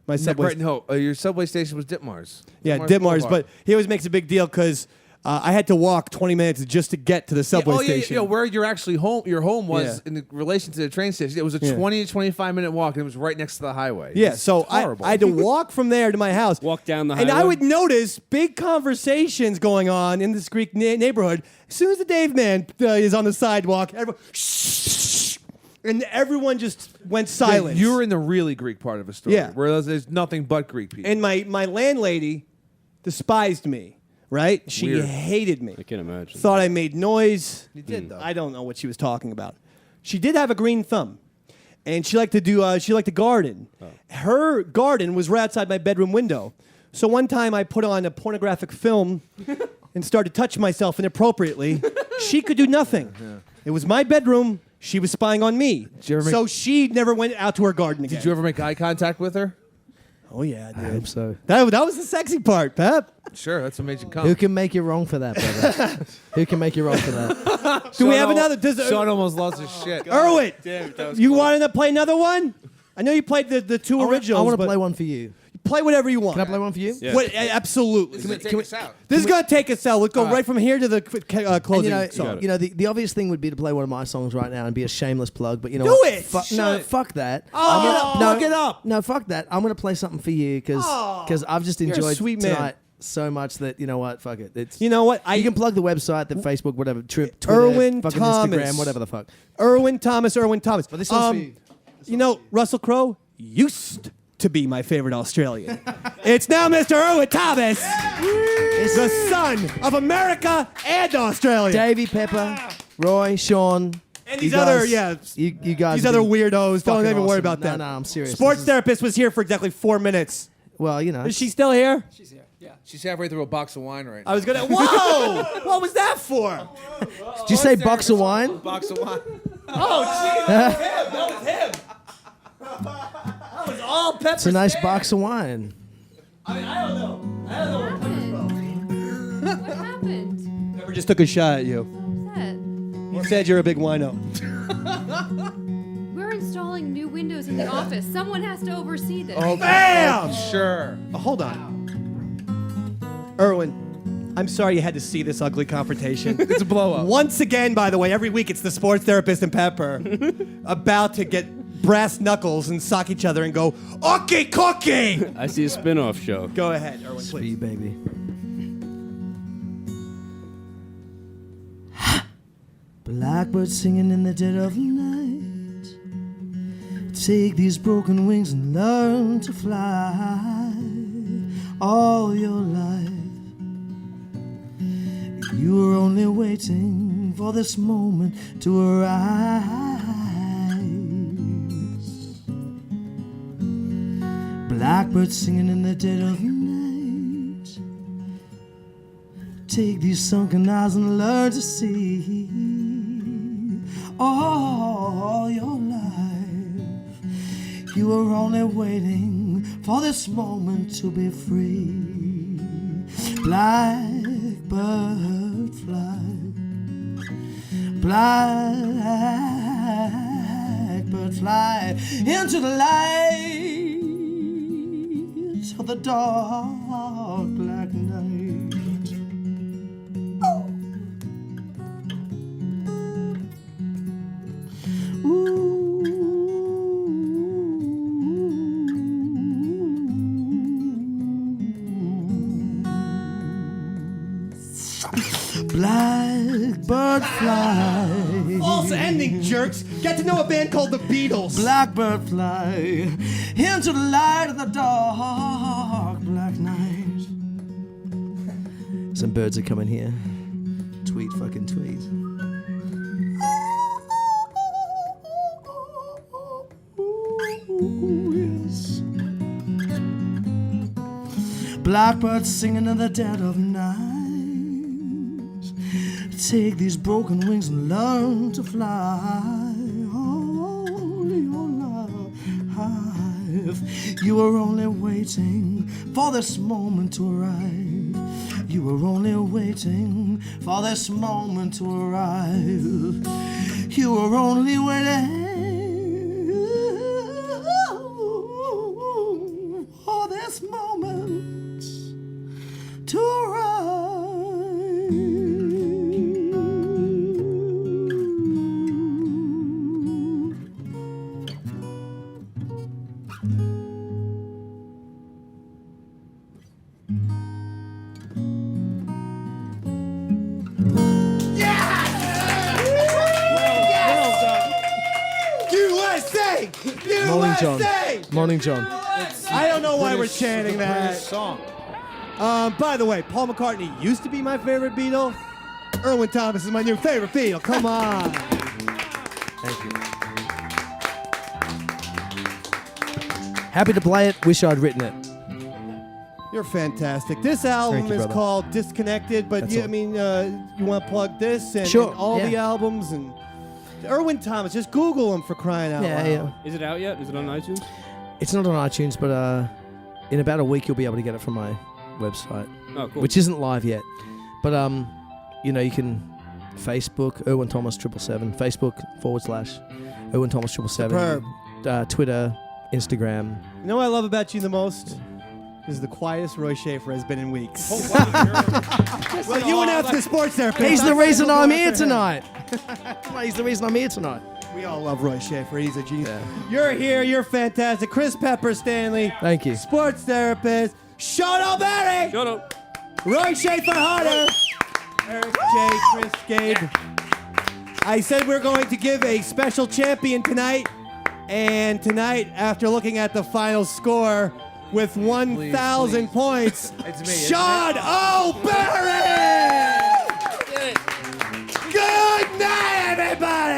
Speaker 7: My subway.
Speaker 2: Your subway station was Ditmars.
Speaker 7: Yeah, Ditmars. But he always makes a big deal because I had to walk 20 minutes just to get to the subway station.
Speaker 2: Yeah, where you're actually home. Your home was in relation to the train station. It was a 20 to 25 minute walk, and it was right next to the highway.
Speaker 7: Yeah, so I had to walk from there to my house.
Speaker 10: Walk down the highway.
Speaker 7: And I would notice big conversations going on in this Greek neighborhood. As soon as the Dave Man is on the sidewalk, everyone, shh, and everyone just went silent.
Speaker 2: Yeah, you were in the really Greek part of Astoria,
Speaker 7: Yeah.
Speaker 2: where there's nothing but Greek people.
Speaker 7: And my landlady despised me. Right? She
Speaker 2: Weird.
Speaker 7: hated me.
Speaker 10: I can imagine.
Speaker 7: Thought I made noise.
Speaker 2: You did, though.
Speaker 7: I don't know what she was talking about.
Speaker 3: she did have a green thumb, and she liked to garden. Her garden was right outside my bedroom window. So one time I put on a pornographic film and started touching myself inappropriately. She could do nothing. It was my bedroom. She was spying on me. So she never went out to her garden again.
Speaker 2: Did you ever make eye contact with her?
Speaker 3: Oh, yeah, dude.
Speaker 9: I hope so.
Speaker 3: That was the sexy part, Pep.
Speaker 2: Sure, that's what made you come.
Speaker 9: Who can make you wrong for that, brother? Who can make you wrong for that?
Speaker 3: Do we have another?
Speaker 2: Sean almost lost his shit.
Speaker 3: Irwin,
Speaker 2: Damn, that was
Speaker 3: you
Speaker 2: close.
Speaker 3: wanted to play another one? I know you played the two originals.
Speaker 9: I want to
Speaker 3: but
Speaker 9: play one for you.
Speaker 3: Play whatever you want.
Speaker 9: Can I play one for you?
Speaker 2: Yeah.
Speaker 3: Absolutely.
Speaker 2: This is gonna take us out.
Speaker 3: This is going to take us out. Let's go right from here to the closing
Speaker 9: And
Speaker 3: song.
Speaker 9: the obvious thing would be to play one of my songs right now and be a shameless plug, but you know
Speaker 3: Do
Speaker 9: what?
Speaker 3: it!
Speaker 9: No, fuck that.
Speaker 3: Plug it up.
Speaker 9: No, fuck that. I'm going to play something for you because I've just
Speaker 3: You're a
Speaker 9: enjoyed
Speaker 3: sweet man.
Speaker 9: tonight so much that, you know what? Fuck it. It's,
Speaker 3: You know what?
Speaker 9: you can plug the website, the Facebook, whatever, Twitter,
Speaker 3: Irwin
Speaker 9: fucking
Speaker 3: Thomas.
Speaker 9: Instagram, whatever the fuck.
Speaker 3: Irwin Thomas.
Speaker 9: But this one's for you.
Speaker 3: You know, Russell Crowe used to be my favorite Australian. It's now Mr. Irwin Thomas, the son of America and Australia.
Speaker 9: Davey, Pepper, Roy, Sean.
Speaker 3: And these
Speaker 9: you
Speaker 3: other,
Speaker 9: guys, you guys.
Speaker 3: these
Speaker 9: have
Speaker 3: other
Speaker 9: been
Speaker 3: weirdos. Don't
Speaker 9: fucking
Speaker 3: even worry
Speaker 9: awesome.
Speaker 3: about that.
Speaker 9: No, I'm serious.
Speaker 3: Sports
Speaker 9: This is-
Speaker 3: therapist was here for exactly 4 minutes.
Speaker 9: Well, you know.
Speaker 3: Is she still here?
Speaker 2: She's here. Yeah. She's halfway through a box of wine right now.
Speaker 3: I was gonna. Whoa! What was that for?
Speaker 9: Did you say box of wine?
Speaker 2: Box of wine.
Speaker 3: Oh, jeez, that was him. That was all Pepper.
Speaker 9: It's a nice box of wine.
Speaker 3: I don't know.
Speaker 14: What happened?
Speaker 3: Pepper just took a shot at you. He said you're a big wino.
Speaker 14: We're installing new windows in the office. Someone has to oversee this.
Speaker 3: Oh, bam!
Speaker 2: Sure.
Speaker 3: Hold on. Irwin, I'm sorry you had to see this ugly confrontation.
Speaker 2: It's a blow up.
Speaker 3: Once again, by the way, every week it's the sports therapist and Pepper about to get brass knuckles and sock each other and go, "Okay, cookie!"
Speaker 10: I see a spin-off show.
Speaker 3: Go ahead, Irwin, please.
Speaker 9: Sweet baby. Blackbird singing in the dead of night. Take these broken wings and learn to fly all your life. You were only waiting for this moment to arise. Blackbird singing in the dead of night. Take these sunken eyes and learn to see all your life. You were only waiting for this moment to be free. Blackbird fly, blackbird fly into the light of the dark black night. Blackbird fly.
Speaker 3: False ending, jerks. Get to know a band called the Beatles.
Speaker 9: Blackbird fly into the light of the dark black night. Some birds are coming here. Tweet, fucking tweet. Yes. Blackbirds singing in the dead of night. Take these broken wings and learn to fly all your life. You were only waiting for this moment to arrive. You were only waiting for this moment to arrive. You were only waiting for this moment to arrive.
Speaker 3: USA!
Speaker 9: Morning, John.
Speaker 3: USA!
Speaker 9: Morning, John.
Speaker 3: I don't know why we're chanting
Speaker 2: It's a
Speaker 3: that.
Speaker 2: British song.
Speaker 3: By the way, Paul McCartney used to be my favorite Beatle. Irwin Thomas is my new favorite Beatle. Come on.
Speaker 9: Thank you. Happy to play it. Wish I'd written it.
Speaker 7: You're fantastic. This album
Speaker 9: Thank you,
Speaker 7: is
Speaker 9: brother.
Speaker 7: called Disconnected, but
Speaker 9: That's
Speaker 7: you,
Speaker 9: all.
Speaker 7: I mean, you want to plug this and,
Speaker 9: Sure,
Speaker 7: and all
Speaker 9: yeah.
Speaker 7: the albums and Irwin Thomas. Just Google him for crying out loud.
Speaker 9: Yeah.
Speaker 10: Is it out yet? Is it on iTunes?
Speaker 9: It's not on iTunes, but in about a week you'll be able to get it from my website,
Speaker 10: Oh, cool.
Speaker 9: which isn't live yet. But you know, you can Facebook Irwin Thomas 777, Facebook / Irwin Thomas 777, Twitter, Instagram.
Speaker 7: You know what I love about you the most? Is the quietest Roy Schaefer has been in weeks. Well, you announced the sports therapist.
Speaker 9: He's the reason I'm here tonight. He's the reason I'm here tonight.
Speaker 7: We all love Roy Schaefer. He's a genius. You're here. You're fantastic. Chris Pepper Stanley.
Speaker 9: Thank you.
Speaker 7: Sports therapist. Sean O'Barry.
Speaker 10: Shut up.
Speaker 7: Roy Schaefer Harder. Eric J. Chris Gabe. I said we're going to give a special champion tonight. And tonight, after looking at the final score, with 1,000 points,
Speaker 2: It's me.
Speaker 7: Sean O'Barry! Good night, everybody!